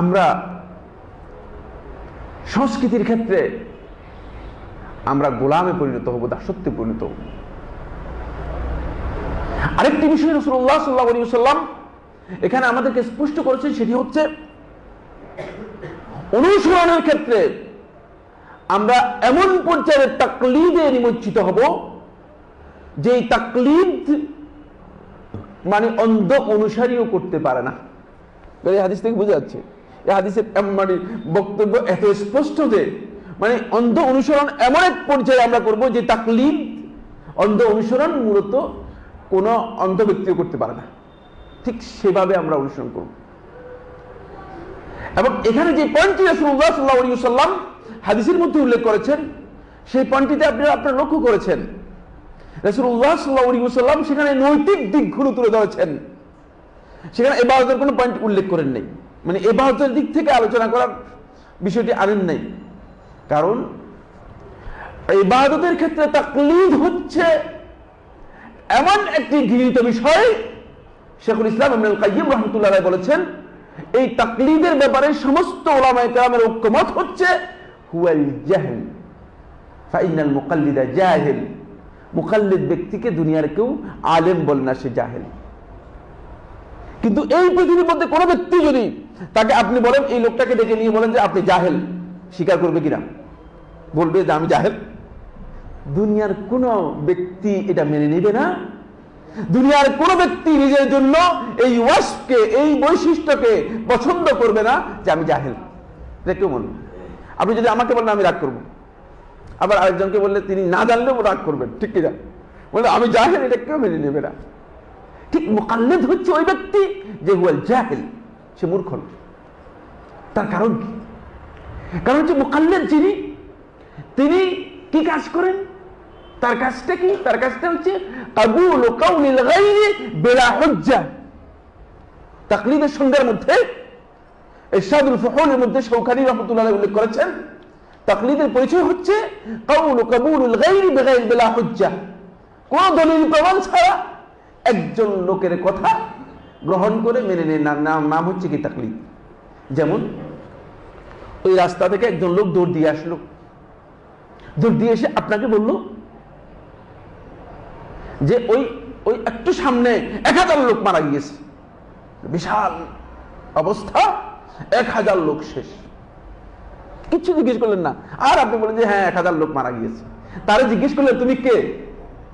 S2: আমরা সংস্কৃতির ক্ষেত্রে আমরা গোলামে পরিণত হব, দাসত্বে পরিণত হব। আরেকটি বিষয় রাসূলুল্লাহ সাল্লাল্লাহু আলাইহি ওয়াসাল্লাম এখানে আমাদেরকে স্পষ্ট করেছেন, সেটি হচ্ছে অনুসরণের ক্ষেত্রে আমরা এমন পর্যায়ে তাকলিদে নিমজ্জিত হব যে তাকলিদ মানে অন্ধ অনুসারীও করতে পারে না। এই হাদিস থেকে বোঝা যাচ্ছে, এই হাদিসের মানে বক্তব্য এত স্পষ্ট যে মানে অন্ধ অনুসরণ এমন এক পর্যায়ে আমরা করব যে তাকলিদ, অন্ধ অনুসরণ মূলত কোনো অন্ধ ব্যক্তিও করতে পারে না, ঠিক সেভাবে আমরা অনুসরণ করব। এবং এখানে যে পয়েন্টটি রাসূলুল্লাহ সাল্লাল্লাহু আলাইহি ওয়াসাল্লাম হাদিসের মধ্যে উল্লেখ করেছেন, সেই পয়েন্টটিতে আপনারা লক্ষ্য করেছেন রাসূলুল্লাহ সাল্লাল্লাহু আলাইহি ওয়াসাল্লাম সেখানে নৈতিক দিকগুলো তুলে ধরেছেন। সেখানে ইবাদতের কোনো পয়েন্ট উল্লেখ করেন নাই, মানে ইবাদতের দিক থেকে আলোচনা করার বিষয়টি আনেন নাই। কারণ ইবাদতের ক্ষেত্রে তাকলিদ হচ্ছে এমন একটি ঘৃণিত বিষয়। শেখুল ইসলাম ইবনুল কাইয়্যিম রাহমাতুল্লাহ আলাইহি বলেছেন, এই তাকলিদের ব্যাপারে সমস্ত উলামায়ে কেরামের ঐক্যমত হচ্ছে হুয়াল জাহল ফাইনাল মুকাল্লিদা জাহিল। মুকাল্লিদ ব্যক্তিকে দুনিয়ার কেউ আলেম বলে না, সে জাহেল। কিন্তু এই পৃথিবীর মধ্যে কোনো ব্যক্তি যদি তাকে আপনি বলেন, এই লোকটাকে ডেকে নিয়ে বলেন যে আপনি জাহেল, স্বীকার করবে কিনা? বলবে যে আমি জাহেল। দুনিয়ার কোন ব্যক্তি এটা মেনে নেবে না। দুনিয়ার কোন ব্যক্তি নিজের জন্য এই ওয়াসফকে, এই বৈশিষ্ট্যকে পছন্দ করবে না যে আমি জাহেল। এটা কেউ মনে, আপনি যদি আমাকে বলেন আমি রাগ করবো, আবার আরেকজনকে বললে তিনি না জানলেও রাগ করবেন, ঠিক কিনা? বলে আমি জাহেল, এটা কেউ মেনে নেবে না। ঠিক মুকাল্লিদ হচ্ছে ওই ব্যক্তি যে হুয়াল জাহিল, সে মূর্খ। তার কারণ কি? কারণ হচ্ছে মুকাল্লিদ যিনি, তিনি কি কাজ করেন? তার কাজটা কি? তার কাজটা হচ্ছে কাবুল কাউলিল গায়রি বিলা হুজ্জা। তাকলিদের সংজ্ঞার মধ্যে ইরশাদুল ফুহুলের মধ্যে শৌকানী রাহমাতুল্লাহ আলাইহি উল্লেখ করেছেন, তাকলিদের পরিচয় হচ্ছে কাবুলুল গায়রি বিলা হুজ্জা, কোন দলিল প্রমাণ ছাড়া একজন লোকের কথা গ্রহণ করে মেনে নেয়, নাম হচ্ছে কি তাকলিদ। যেমন ওই রাস্তা থেকে একজন লোক দৌড় দিয়ে আসলো, দৌড় দিয়ে এসে আপনাকে বলল যে ওই ওই একটু সামনে 1000 লোক মারা গিয়েছে, বিশাল অবস্থা, 1000 লোক শেষ। কিচ্ছু জিজ্ঞেস করলেন না, আর আপনি বলেন যে হ্যাঁ 1000 লোক মারা গিয়েছে। তারা জিজ্ঞেস করলেন তুমি কে,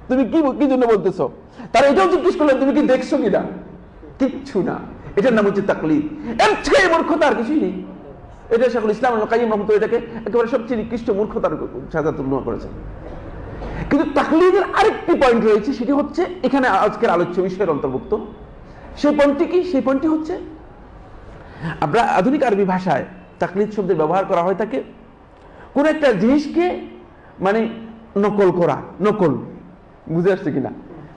S2: তুমি কি জন্য বলতেছো? তারা এটাও জিজ্ঞেস করলেন তুমি কি দেখছো কিনা? কিচ্ছু না। এটার নাম হচ্ছে তাকলিদ। এর চেয়ে মূর্খতা আর কিছুই নেই। এটা শেখুল ইসলাম ইবনুল কাইয়্যিম রাহমাতুল্লাহ এটাকে একেবারে সবচেয়ে নিকৃষ্ট মূর্খতার সাথে তুলনা করেছেন। কিন্তু তাকলিদের আরেকটি পয়েন্ট রয়েছে, সেটি হচ্ছে এখানে আজকের আলোচ্য বিষয়ের অন্তর্ভুক্ত। সেই পয়েন্টটি কি? সেই পয়েন্টটি হচ্ছে, আমরা আধুনিক আরবি ভাষায় তাকলিদ শব্দের ব্যবহার করা হয় থাকে কোন একটা জিনিসকে মানে নকল করা। নকল বুঝে আসছে কিনা?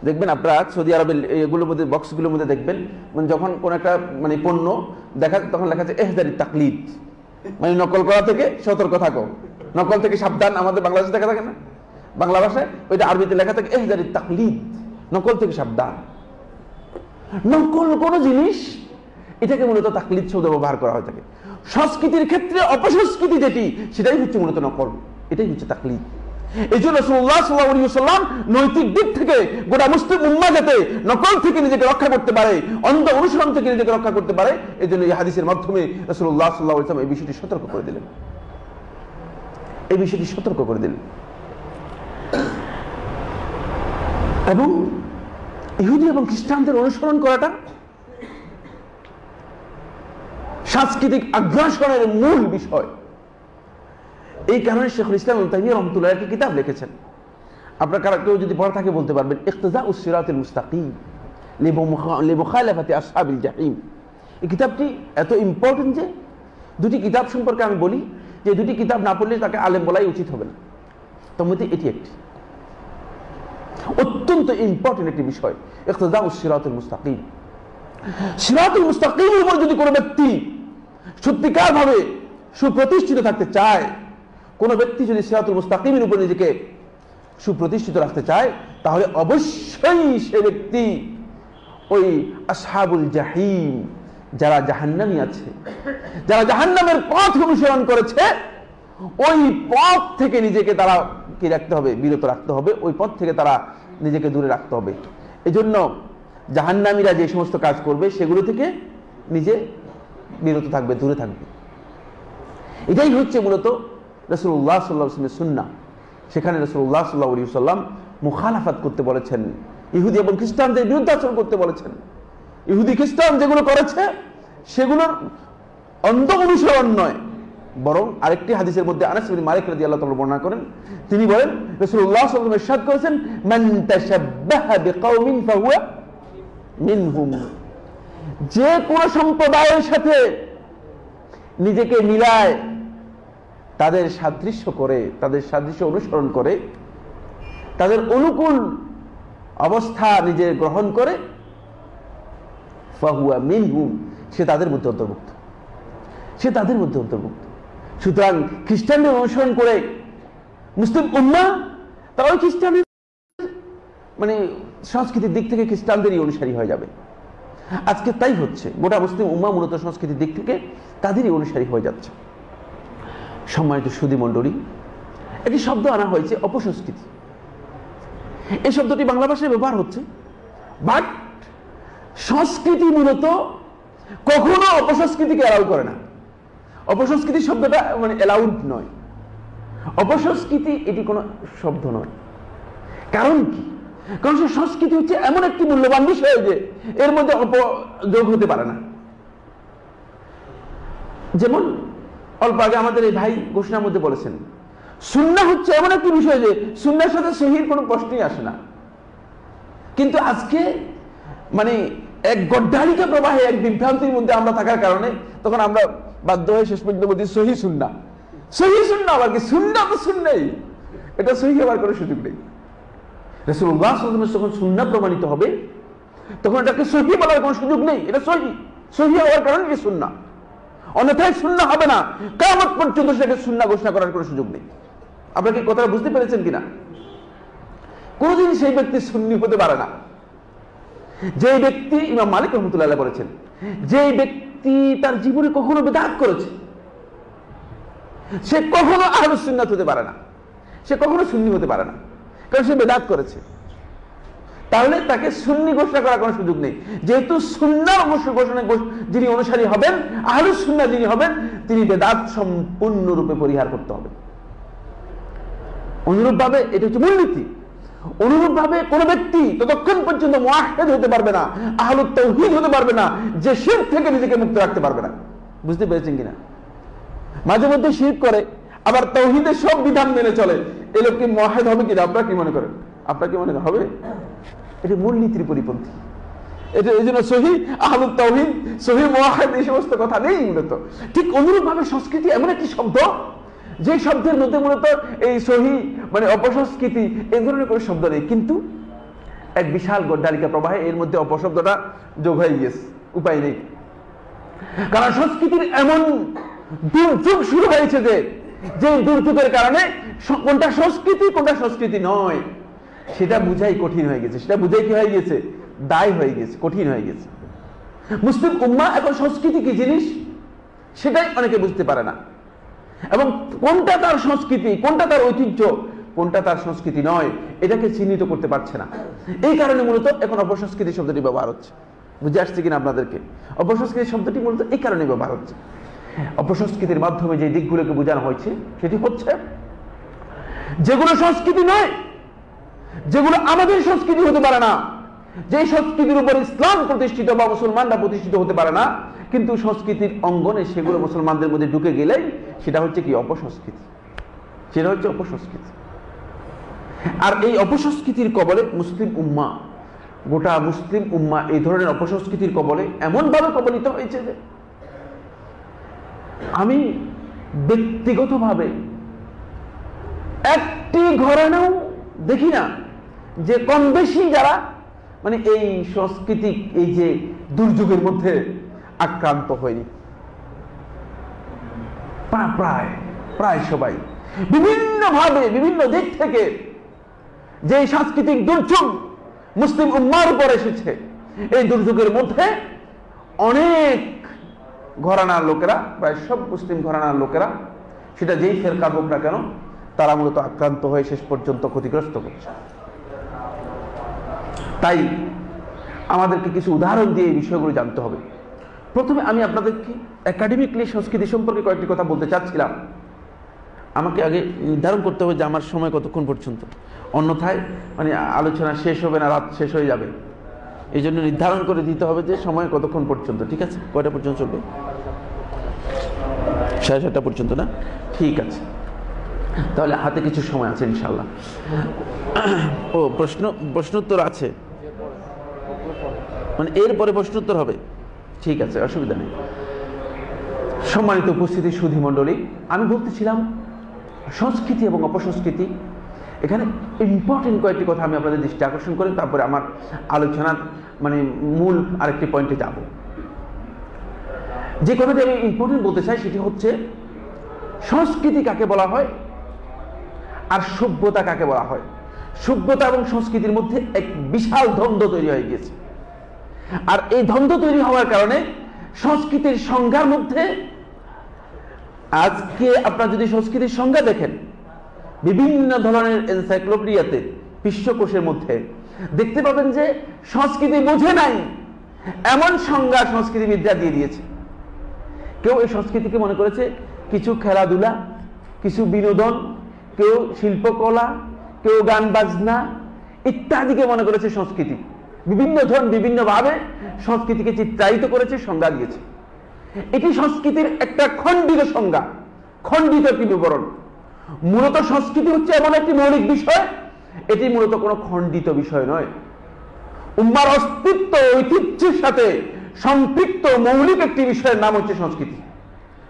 S2: দেখবেন আপনারা সৌদি আরবের এগুলোর মধ্যে, বক্সগুলোর মধ্যে দেখবেন, মানে যখন কোন একটা মানে পণ্য দেখা, তখন লেখা আছে এহদারি তাকলিদ, মানে নকল করা থেকে সতর্ক থাকো, নকল থেকে সাবধান। আমাদের বাংলাদেশে দেখা থাকে না, বাংলা ভাষায় ওইটা আরবিতে লেখা থাকে এহদারি তাকলিদ, নকল থেকে সাবধান। নকল কোন জিনিস, এটাকে মূলত তাকলিদ শব্দ ব্যবহার করা হয় থাকে। সংস্কৃতির ক্ষেত্রে অপসংস্কৃতি যেটি, সেটাই হচ্ছে মূলত নকল, এটাই হচ্ছে তাকলিদ। এই জন্য রাসূলুল্লাহ সাল্লাল্লাহু আলাইহি ওয়াসাল্লাম নৈতিক দিক থেকে গোটা মুসলিম উম্মাহ যাতে নকল থেকে নিজেকে রক্ষা করতে পারে, অন্ধ অনুসরণ থেকে নিজেকে রক্ষা করতে পারে, এই জন্য এই হাদিসের মাধ্যমে রাসূলুল্লাহ সাল্লাল্লাহু আলাইহি ওয়াসাল্লাম এই বিষয়টি সতর্ক করে দিলেন, এই বিষয়টি সতর্ক করে দিলেন। এবং ইহুদি এবং খ্রিস্টানদের অনুসরণ করাটা সাংস্কৃতিক আগ্রাসনের মূল বিষয়। এই কারণে শেখুল ইসলাম ইবনে তাইমিয়া রাহমাতুল্লাহ আলাইহি কিতাব লিখেছেন, আপনার কারা কেউ যদি পড়া থাকে বলতে পারবেন, ইক্তিদাউস সিরাতিল মুস্তাকিম লিমুখালাফাতি আসহাবিল জাহিম। এই কিতাবটি এত ইম্পর্টেন্ট যে দুটি কিতাব সম্পর্কে আমি বলি যে দুটি কিতাব না পড়লে তাকে আলেম বলাই উচিত হবে না, তার মধ্যে এটি একটি অত্যন্ত ইম্পর্টেন্ট একটি বিষয়, ইক্তিদাউস সিরাতিল মুস্তাকিম। সিরাতুল মুস্তাকিমের উপর যদি কোনো ব্যক্তি সত্যিকার ভাবে সুপ্রতিষ্ঠিত থাকতে চায়, কোন ব্যক্তি যদি সিরাতুল মুস্তাকিমের উপর নিজেকে সুপ্রতিষ্ঠিত রাখতে চায়, তাহলে অবশ্যই সে ব্যক্তি ওই আসহাবুল জাহিম, যারা জাহান্নামী আছে, যারা জাহান্নামের পথ অনুসরণ করেছে, ওই পথ থেকে নিজেকে তারা কি রাখতে হবে? বিরত রাখতে হবে। ওই পথ থেকে তারা নিজেকে দূরে রাখতে হবে। এজন্য জাহান্নামীরা যে সমস্ত কাজ করবে সেগুলো থেকে নিজে বিরত থাকবে, দূরে থাকবে। এটাই হচ্ছে মূলত রাসূলুল্লাহ সাল্লাল্লাহু আলাইহি ওয়াসাল্লামের সুন্নাহ। সেখানে রাসূলুল্লাহ সাল্লাল্লাহু আলাইহি ওয়াসাল্লাম মুখালাফাত করতে বলেছেন, ইহুদি এবং খ্রিস্টানদের বিরুদ্ধে আচরণ করতে বলেছেন। ইহুদি খ্রিস্টান যেগুলো করেছে সেগুলোর অন্ধ অনুসরণ নয়, বরং আরেকটি হাদিসের মধ্যে আনাস বিন মালিক রাদিয়াল্লাহু তাআলা বর্ণনা করেন, তিনি বলেন রাসূলুল্লাহ সাল্লাল্লাহু আলাইহি ওয়াসাল্লাম ইরশাদ করেছেন, মান তাশাব্বাহা বিকাওমিন ফাহুয়া মিনহুম। যে কোন সম্প্রদায়ের সাথে নিজেকে মিলায়, তাদের সাদৃশ্য করে, তাদের সাদৃশ্য অনুসরণ করে, তাদের অনুকূল অবস্থা নিজে গ্রহণ করে, ফাহুয়া মিনহুম, সে তাদের মধ্যে অন্তর্ভুক্ত, সে তাদের মধ্যে অন্তর্ভুক্ত। সুতরাং খ্রিস্টানদের অনুসরণ করে মুসলিম উম্মাহ তারা ওই খ্রিস্টানের মানে সংস্কৃতির দিক থেকে খ্রিস্টানদেরই অনুসারী হয়ে যাবে। আজকে তাই হচ্ছে, গোটা মুসলিম উম্মাহ মূলত সংস্কৃতির দিক থেকে তাদেরই অনুসারী হয়ে যাচ্ছে। সম্মানিত সুধী মণ্ডলী, একটি শব্দ আনা হয়েছে অপসংস্কৃতি। এই শব্দটি বাংলা ভাষায় ব্যবহার হচ্ছে, বাট সংস্কৃতি মূলত কখনো অপসংস্কৃতিকে অ্যালাউ করে না। অপসংস্কৃতি শব্দটা মানে অ্যালাউড নয়। অপসংস্কৃতি এটি কোনো শব্দ নয়। কারণ কি? কারণ সে সংস্কৃতি হচ্ছে এমন একটি মূল্যবান বিষয় যে এর মধ্যে অপযোগ হতে পারে না। যেমন অল্প আগে আমাদের এই ভাই ঘোষণার মধ্যে বলেছেন, সুন্নাহ হচ্ছে এমন একটি বিষয় যে সুন্নাহর সাথে সহির কোনো প্রশ্নই আসে না। কিন্তু আজকে মানে এক গড্ডালিকা প্রবাহে, এক বিভ্রান্তির মধ্যে আমরা থাকার কারণে তখন আমরা বাধ্য হয়ে শেষ পর্যন্ত বলছি সহি সুন্নাহ। সহি সুন্নাহ আবার কি? সুন্নাহ তো সুন্নাহই, এটা সহি হওয়ার কোনো সুযোগ নেই। রাসূলুল্লাহ সাল্লাল্লাহু আলাইহি ওয়াসাল্লাম যখন সুন্নাহ প্রমাণিত হবে তখন এটাকে সহি বলার কোনো সুযোগ নেই। এটা সহি, সহি হওয়ার কারণে এটা সুন্নাহ। অন্যথায় সুন্নাহ হবে না, কিয়ামত পর্যন্ত সেটাকে সুন্নাহ ঘোষণা করার কোনো সুযোগ নেই। আপনারা কি কথাটা বুঝতে পেরেছেন কিনা? কোনদিন সেই ব্যক্তি সুন্নি হতে পারে না যে ব্যক্তি, ইমাম মালিক রাহমাতুল্লাহ আলাইহি বলেছেন, যে ব্যক্তি তার জীবনে কখনো বিদআত করেছে সে কখনো আহলুস সুন্নাত হতে পারে না, সে কখনো সুন্নি হতে পারে না, কারণ সে বিদআত করেছে। তাহলে তাকে সুন্নি ঘোষণা করার কোনো সুযোগ নেই। যেহেতু সুন্নাহ ঘোষণা যিনি অনুসারী হবেন, আহলুস সুন্নাহ যিনি হবেন, তিনি বিদআত সম্পূর্ণরূপে পরিহার করতে হবে। অনুরূপভাবে এটা হচ্ছে মূলনীতি। অনুরূপভাবে কোন ব্যক্তি ততক্ষণ পর্যন্ত মুআহহিদ হতে পারবে না, আহলুত তাওহীদ হতে পারবে না, যে শিরক থেকে নিজেকে মুক্ত রাখতে পারবে না। বুঝতে পেরেছেন কিনা? মাঝে মধ্যে শিরক করে আবার তাওহীদের সব বিধান মেনে চলে, এই লোক কি মুআহহিদ হবে কিনা? আপনারা কি মনে করেন? আপনারা কি মনে করেন হবে? এটা মূলনীতির পরিপন্থী। এটা এই জন্য সহি আহলুত তাওহীদ, সহি মুআহহিদ এই সমস্ত কথা নেই মূলত। ঠিক অনুরূপভাবে সংস্কৃতি এমন একটি শব্দ যে শব্দের মধ্যে মূলত এই সহি মানে অপসংস্কৃতি এই ধরনের কোনো শব্দ নেই, কিন্তু এক বিশাল গড্ডালিকা প্রবাহে এর মধ্যে অপশব্দটা যোগ হয়ে গিয়েছে, উপায় নেই। কারণ সংস্কৃতির এমন দুর্যোগ শুরু হয়েছে যে দুর্যোগের কারণে কোনটা সংস্কৃতি কোনটা সংস্কৃতি নয় সেটা বুঝাই কঠিন হয়ে গেছে। সেটা বুঝাই কি হয়ে গেছে? দায় হয়ে গেছে, কঠিন হয়ে গেছে। মুসলিম উম্মাহ এখন সংস্কৃতি কি জিনিস সেটাই অনেকে বুঝতে পারে না, এবং কোনটা তার সংস্কৃতি, কোনটা তার ঐতিহ্য, কোনটা তার সংস্কৃতি নয় এটাকে চিহ্নিত করতে পারছে না। এই কারণে মূলত এখন অপসংস্কৃতি শব্দটি ব্যবহার হচ্ছে। বুঝে আসছে কিনা আপনাদেরকে? অপসংস্কৃতি শব্দটি মূলত এই কারণে ব্যবহার হচ্ছে। অপসংস্কৃতির মাধ্যমে যে দিকগুলোকে বোঝানো হয়েছে সেটি হচ্ছে যেগুলো সংস্কৃতি নয়, যেগুলো আমাদের সংস্কৃতি হতে পারে না, যে সংস্কৃতির উপর ইসলাম প্রতিষ্ঠিত বা মুসলমানরা প্রতিষ্ঠিত হতে পারে না, কিন্তু সংস্কৃতির অঙ্গনে সেগুলো মুসলমানদের মধ্যে ঢুকে গেলেই সেটা হচ্ছে কি? অপসংস্কৃতি। সেটা হচ্ছে অপসংস্কৃতি। আর এই অপসংস্কৃতির কবলে মুসলিম উম্মাহ, গোটা মুসলিম উম্মাহ এই ধরনের অপসংস্কৃতির কবলে এমন ভাবে কবলিত হয়েছে যে আমি ব্যক্তিগতভাবে একটি ঘরানাও দেখি না যে কম বেশি যারা মানে এই সাংস্কৃতিক এই যে দুর্যোগের মধ্যে আক্রান্ত হয়নি। প্রায় প্রায় সবাই বিভিন্নভাবে বিভিন্ন দিক থেকে যে সাংস্কৃতিক দুর্যোগ মুসলিম উম্মাহর উপর এসেছে, এই দুর্যোগের মধ্যে অনেক ঘরানার লোকেরা, প্রায় সব মুসলিম ঘরানার লোকেরা, সেটা যেই ফেরকা হোক না কেন, তারা মূলত আক্রান্ত হয়ে শেষ পর্যন্ত ক্ষতিগ্রস্ত করছে। তাই আমাদেরকে কিছু উদাহরণ দিয়ে এই বিষয়গুলো জানতে হবে। প্রথমে আমি আপনাদেরকে একাডেমিকলি সংস্কৃতি সম্পর্কে কয়েকটি কথা বলতে চাচ্ছিলাম। আমাকে আগে নির্ধারণ করতে হবে যে আমার সময় কতক্ষণ পর্যন্ত, অন্যথায় মানে আলোচনা শেষ হবে না, রাত শেষ হয়ে যাবে। এই জন্য নির্ধারণ করে দিতে হবে যে সময় কতক্ষণ পর্যন্ত। ঠিক আছে? কয়টা পর্যন্ত চলবে? 7:30 পর্যন্ত না? ঠিক আছে, তাহলে হাতে কিছু সময় আছে ইনশাল্লাহ। ও প্রশ্নোত্তর আছে, মানে এরপরে প্রশ্নোত্তর হবে? ঠিক আছে, অসুবিধা নেই। সম্মানিত উপস্থিতি সুধী মণ্ডলী, আমি বলতেছিলাম সংস্কৃতি এবং অপসংস্কৃতি, এখানে ইম্পর্টেন্ট কয়েকটি কথা আমি আপনাদের দৃষ্টি আকর্ষণ করি, তারপরে আমার আলোচনার মানে মূল আরেকটি পয়েন্টে যাব। যে কথাটি আমি ইম্পর্টেন্ট বলতে চাই সেটি হচ্ছে সংস্কৃতি কাকে বলা হয় আর সভ্যতা কাকে বলা হয়। সভ্যতা এবং সংস্কৃতির মধ্যে এক বিশাল দ্বন্দ্ব তৈরি হয়ে গেছে। আর এই দ্বন্দ্ব তৈরি হওয়ার কারণে সংস্কৃতির সংজ্ঞার মধ্যে, আজকে আপনারা যদি সংস্কৃতির সংজ্ঞা দেখেন বিভিন্ন ধরনের এনসাইক্লোপিডিয়াতে, বিশ্বকোষের মধ্যে দেখতে পাবেন যে সংস্কৃতি বোঝে নাই এমন সংজ্ঞা সংস্কৃতিবিদরা দিয়ে দিয়েছে। কেউ এই সংস্কৃতিকে মনে করেছে কিছু খেলাধুলা, কিছু বিনোদন, কেউ শিল্পকলা, কেউ গান বাজনা ইত্যাদিকে মনে করেছে সংস্কৃতি। বিভিন্ন জন বিভিন্নভাবে সংস্কৃতিকে চিত্রায়িত করেছে, সংজ্ঞা দিয়েছে। এটি সংস্কৃতির একটা খণ্ডিত সংজ্ঞা, খণ্ডিত একটি বিবরণ। মূলত সংস্কৃতি হচ্ছে এমন একটি মৌলিক বিষয়, এটি মূলত কোনো খণ্ডিত বিষয় নয়। উম্মার অস্তিত্ব ঐতিহ্যের সাথে সম্পৃক্ত মৌলিক একটি বিষয়ের নাম হচ্ছে সংস্কৃতি।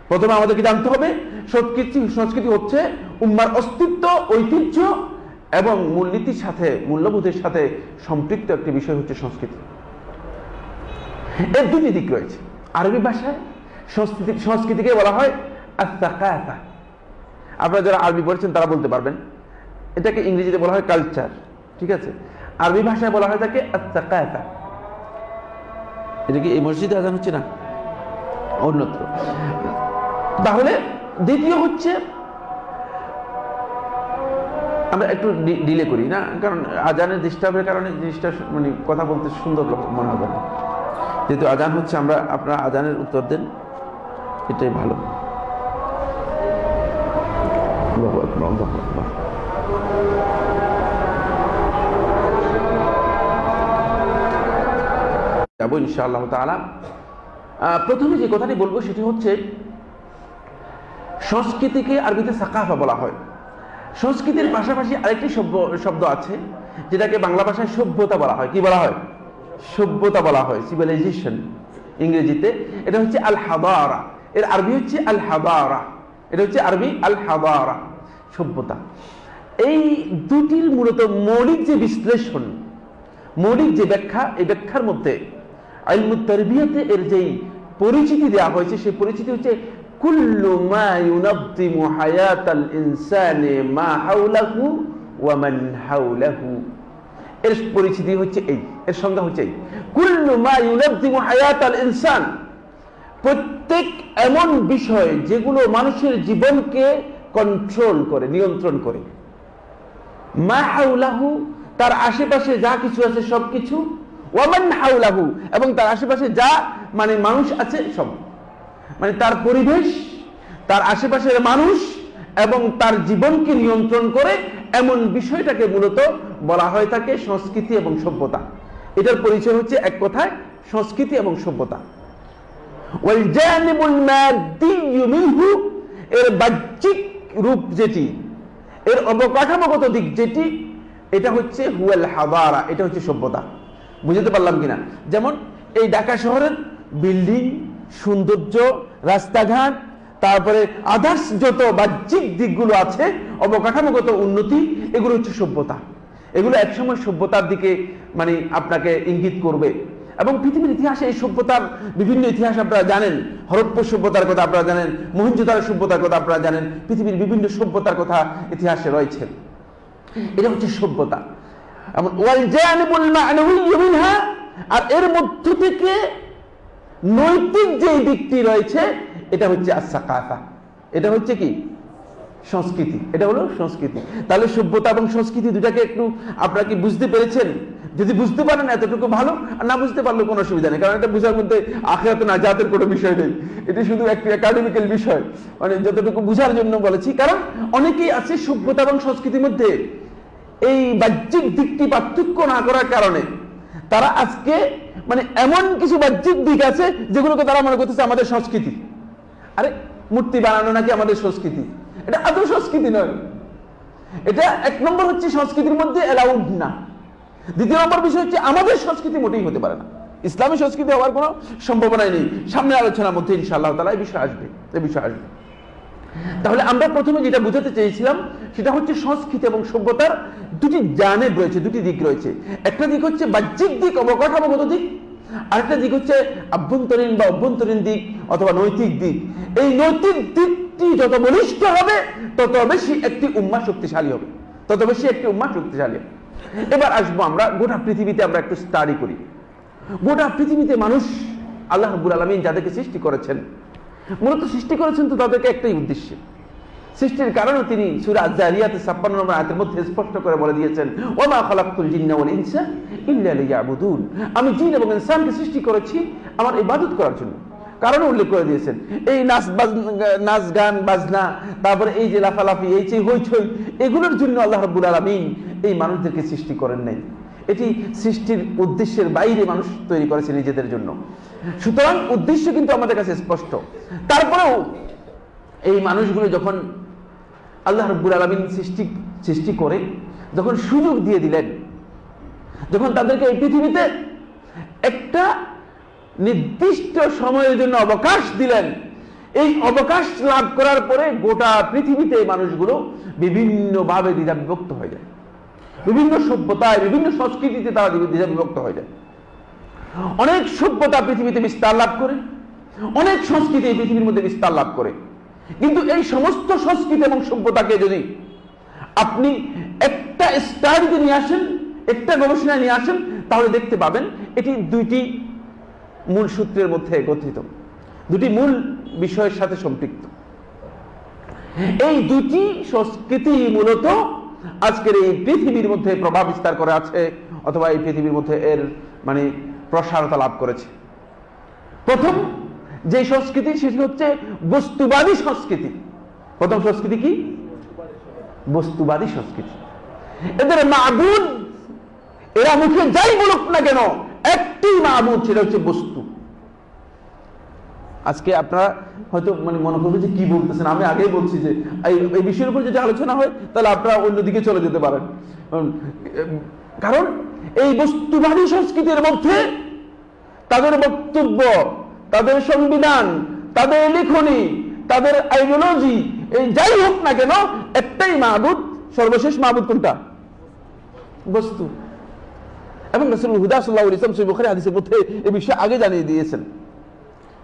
S2: প্রথমে আমাদেরকে জানতে হবে সংস্কৃতি হচ্ছে উম্মার অস্তিত্ব, ঐতিহ্য এবং মূলনীতির সাথে, মূল্যবোধের সাথে সম্পৃক্ত একটি বিষয় হচ্ছে সংস্কৃতি। এর দুটি দিক রয়েছে। আরবি ভাষায় সংস্কৃতিকে বলা হয় আস-সাকাফা। আপনারা যারা আরবি পড়েছেন তারা বলতে পারবেন। এটাকে ইংরেজিতে বলা হয় কালচার, ঠিক আছে? আরবি ভাষায় বলা হয় তাকে আস-সাকাফা। এটা কি এই মসজিদে আজান হচ্ছে না, অন্যত্র? তাহলে দ্বিতীয় হচ্ছে, আমরা একটু ডিলে করি না, কারণ আজানের ডিস্টার্বের কারণে জিনিসটা মানে কথা বলতে সুন্দর মনে হবে না। যেহেতু আজান হচ্ছে, আপনারা আজানের উত্তর দেন, এটাই ভালো। যাবো ইনশাআল্লাহ তাআলা। প্রথমে যে কথাটি বলবো সেটি হচ্ছে, সংস্কৃতিকে আরবিতে সাকাফা বলা হয়। সংস্কৃতির পাশাপাশি আরেকটি শব্দ আছে যেটাকে বাংলা ভাষায় সভ্যতা বলা হয়। কি বলা হয়? সভ্যতা বলা হয়, সিভিলাইজেশন ইংরেজিতে। এটা হচ্ছে আল হাদারা, এর আরবি হচ্ছে আল হাদারা। এটা হচ্ছে আরবি আল হাদারা, সভ্যতা। এই দুটির মূলত মৌলিক যে বিশ্লেষণ, মৌলিক যে ব্যাখ্যা, এই ব্যাখ্যার মধ্যে ইলমুত তারবিয়াতে এর যেই পরিচিতি দেওয়া হয়েছে, সেই পরিচিতি হচ্ছে কুল্লু মা ইউনাদ্দিমু হায়াতাল ইনসানি মা হাওলাহু ওয়া মান হাওলাহু। এর পরিচিতি হচ্ছে এই, এর সংজ্ঞা হচ্ছে এই, কুল্লু মা ইউনাদ্দিমু হায়াতাল ইনসান। প্রত্যেক এমন বিষয় যেগুলো মানুষের জীবনকে কন্ট্রোল করে, নিয়ন্ত্রণ করে। মা হাওলাহু, তার আশেপাশে যা কিছু আছে সবকিছু। ওয়া মান হাওলাহু, এবং তার আশেপাশে যা মানে মানুষ আছে সব, মানে তার পরিবেশ, তার আশেপাশের মানুষ এবং তার জীবনকে নিয়ন্ত্রণ করে এমন বিষয়টাকে মূলত বলা হয় থাকে সংস্কৃতি এবং সভ্যতা। এটার পরিচয় হচ্ছে এক কথায় সংস্কৃতি এবং সভ্যতা। ওয়াল জানিবুল মাদ্দিয়্যু মিনহু, এর বাহ্যিক রূপ যেটি, এর অবকাঠামোগত দিক যেটি, এটা হচ্ছে হুয়াল হাদারা, এটা হচ্ছে সভ্যতা। বুঝতে পারলাম কিনা? যেমন এই ঢাকা শহরের বিল্ডিং, সৌন্দর্য, রাস্তাঘাট, তারপরে আদার্স যত বাহ্যিক দিকগুলো আছে, অবকাঠামোগত উন্নতি, এগুলো হচ্ছে সভ্যতা। এগুলো একসময় সভ্যতার দিকে মানে আপনাকে ইঙ্গিত করবে। এবং পৃথিবীর ইতিহাসে এই সভ্যতার বিভিন্ন ইতিহাস আপনারা জানেন। হরপ্পা সভ্যতার কথা আপনারা জানেন, মহেঞ্জোদারো সভ্যতার কথা আপনারা জানেন, পৃথিবীর বিভিন্ন সভ্যতার কথা ইতিহাসে রয়েছে। এটা হচ্ছে সভ্যতা। ওয়াল জানিবুল মা'নাউয়্যু মিনহা, আর এর মধ্য থেকে নৈতিক যে দিকটি রয়েছে এটা হচ্ছে আস-সাকাফা, এটা হচ্ছে কি? সংস্কৃতি। এটা হলো সংস্কৃতি। তাহলে সভ্যতা এবং সংস্কৃতি দুটাকে একটু আপনারা কি বুঝতে পেরেছেন? যদি বুঝতে পারেন এতটুকু ভালো, আর না বুঝতে পারলে কোনো অসুবিধা নেই, কারণ এটা বুঝার মধ্যে আখিরাত নাজাতের কোনো বিষয় নেই। এটি শুধু একটি একাডেমিক্যাল বিষয়, মানে যতটুকু বুঝার জন্য বলেছি। কারণ অনেকেই আছে সভ্যতা এবং সংস্কৃতির মধ্যে এই বাহ্যিক দিকটি পার্থক্য না করার কারণে তারা আজকে মানে এমন কিছু বাহ্যিক দিক আছে যেগুলোকে তারা মনে করতেছে আমাদের সংস্কৃতি। আরে মূর্তি বানানো নাকি আমাদের সংস্কৃতি? এটা আদৌ সংস্কৃতি নয়। এটা এক নম্বর হচ্ছে সংস্কৃতির মধ্যে অ্যালাউড না। দ্বিতীয় নম্বর বিষয় হচ্ছে আমাদের সংস্কৃতি মোটেই হতে পারে না, ইসলামী সংস্কৃতি হওয়ার কোনো সম্ভাবনাই নেই। সামনে আলোচনার মধ্যে ইনশাআল্লাহ তাআলা এই বিষয় আসবে। তাহলে আমরা প্রথমে যেটা বুঝাতে চেয়েছিলাম সেটা হচ্ছে সংস্কৃতি এবং সভ্যতার দুটি জানেব রয়েছে, দুটি দিক রয়েছে। একটা দিক হচ্ছে বাহ্যিক দিক, অবকাঠামোগত দিক, আরেকটা দিক হচ্ছে আভ্যন্তরীণ বা অভ্যন্তরীণ দিক অথবা নৈতিক দিক। এই নৈতিক দিক ভিত্তি যত বলিষ্ঠ হবে তত বেশি একটি উম্মাহ শক্তিশালী হবে, তত বেশি একটি উম্মাহ শক্তিশালী হবে। এবার আসবো আমরা গোটা পৃথিবীতে আমরা একটু স্টাডি করি। গোটা পৃথিবীতে মানুষ আল্লাহ রাব্বুল আলামিন যাদেরকে সৃষ্টি করেছেন, মূলত সৃষ্টি করেছেন তো তাদেরকে একটাই উদ্দেশ্যে। সৃষ্টির কারণে তিনি সূরা আয-যারিয়াতে ৫৬ নম্বর আয়াতের মধ্যে স্পষ্ট করে বলে দিয়েছেন, ওয়া মা খালাকতুল জিন্না ওয়াল ইনসা ইল্লা লিয়াবুদুন, আমি জিন এবং ইনসানকে সৃষ্টি করেছি আমার ইবাদত করার জন্য। কারণ উল্লেখ করে দিয়েছেন, এই নাচ গান বাজনা, তারপরে এই যে লাফালাফি, এই যে হইচই, এগুলোর জন্য আল্লাহ রাব্বুল আলামিন এই মানুষদেরকে সৃষ্টি করেন নাই। এটি সৃষ্টির উদ্দেশ্যের বাইরে মানুষ তৈরি করেছে নিজেদের জন্য। সুতরাং উদ্দেশ্য কিন্তু আমাদের কাছে স্পষ্ট। তারপরেও এই মানুষগুলো যখন আল্লাহ রাব্বুল আলামিন সৃষ্টি করে যখন সুযোগ দিয়ে দিলেন, যখন তাদেরকে এই পৃথিবীতে একটা নির্দিষ্ট সময়ের জন্য অবকাশ দিলেন, এই অবকাশ লাভ করার পরে গোটা পৃথিবীতে এই মানুষগুলো বিভিন্নভাবে দ্বিধা বিভক্ত হয়ে যায়, বিভিন্ন সভ্যতায় বিভিন্ন সংস্কৃতিতে তারা দ্বিধা বিভক্ত হয়ে যায়। অনেক সভ্যতা পৃথিবীতে বিস্তার লাভ করে, অনেক সংস্কৃতি এই পৃথিবীর মধ্যে বিস্তার লাভ করে। কিন্তু এই সমস্ত সংস্কৃতি এবং সভ্যতাকে যদি আপনি একটা স্টাডিতে নিয়ে আসেন, একটা গবেষণায় নিয়ে আসেন, তাহলে দেখতে পাবেন এটি দুইটি মূল সূত্রের মধ্যে গঠিত, দুটি মূল বিষয়ের সাথে সম্পৃক্ত। এই দুটি সংস্কৃতি মূলত আজকের এই পৃথিবীর মধ্যে প্রভাব বিস্তার করে আছে, অথবা এই পৃথিবীর মধ্যে এর মানে প্রসারতা লাভ করেছে। প্রথম যে সংস্কৃতি সেটি হচ্ছে বস্তুবাদী সংস্কৃতি। প্রথম সংস্কৃতি কি? বস্তুবাদী সংস্কৃতি। এদের মাবুদ, এরা মুখে যাই বলুক না কেন, একটি মাবুদ, সেটা হচ্ছে বস্তু। আজকে আপনারা হয়তো মানে মনে করবেন যে কি বলতেছেন, আমি আগেই বলছি যে এই বিষয়ের উপর যদি আলোচনা হয় তাহলে আপনারা অন্যদিকে চলে যেতে পারেন। কারণ এই বস্তুবাদী সংস্কৃতির মধ্যে তাদের বক্তব্য, তাদের সংবিধান, তাদের লেখনী, তাদের আইডিওলজি, এই যাই হোক না কেন, একটাই মাবুদ, সর্বশেষ মাবুদ কোনটা? বস্তু। এবং রাসূলুল্লাহ সাল্লাল্লাহু আলাইহি ওয়াসাল্লাম সহিহ বুখারী হাদিসের মধ্যে এই বিষয় আগে জানিয়ে দিয়েছেন।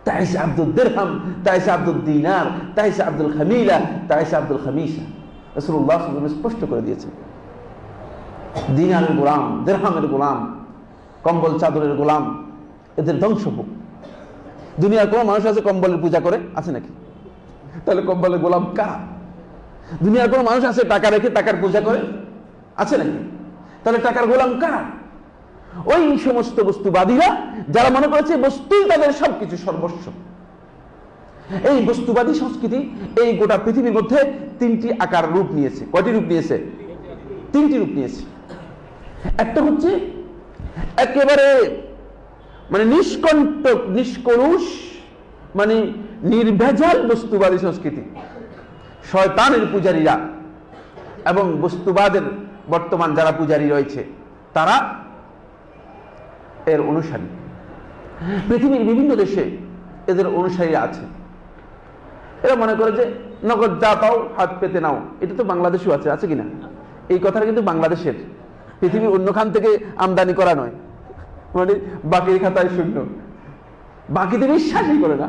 S2: তাইসা আব্দুল দিরহাম, তাইসা আব্দুল দিনার, তাইসা আব্দুল খামিলা, তাইসা আব্দুল খামিসা। রাসূলুল্লাহ সাল্লাল্লাহু আলাইহি ওয়াসাল্লাম স্পষ্ট করে দিয়েছেন, দিনারের গোলাম, দিরহামের গোলাম, কম্বল চাদরের গোলাম, এদের ধ্বংস হোক। দুনিয়ার কোন মানুষ আছে কম্বলের পূজা করে? আছে নাকি? তাহলে কম্বলের গোলাম কারা? দুনিয়ার কোন মানুষ আছে টাকা রেখে টাকার পূজা করে? আছে নাকি? তাহলে টাকার গোলাম কারা? ওই সমস্ত বস্তুবাদীরা যারা মনে করেছে বস্তুই তাদের সবকিছু, সর্বস্ব। এই বস্তুবাদী সংস্কৃতি এই গোটা পৃথিবীর মধ্যে তিনটি আকার রূপ নিয়েছে। কয়টি রূপ নিয়েছে? তিনটি রূপ নিয়েছে। একটা হচ্ছে একেবারে মানে নিষ্কণ্টক, নিষ্কলুষ, মানে নির্ভেজাল বস্তুবাদী সংস্কৃতি। শয়তানের পূজারীরা এবং বস্তুবাদের বর্তমান যারা পূজারী রয়েছে তারা এর অনুসারী। পৃথিবীর বিভিন্ন দেশে এদের অনুসারীরা আছে। এরা মনে করে যে নগদ যা পাও হাত পেতে নাও। এটা তো বাংলাদেশেও আছে, আছে কিনা? এই কথাটা কিন্তু বাংলাদেশের, পৃথিবীর অন্য খান থেকে আমদানি করা নয়। মানে বাকির খাতায় শূন্য, বাকিতে বিশ্বাসই করে না,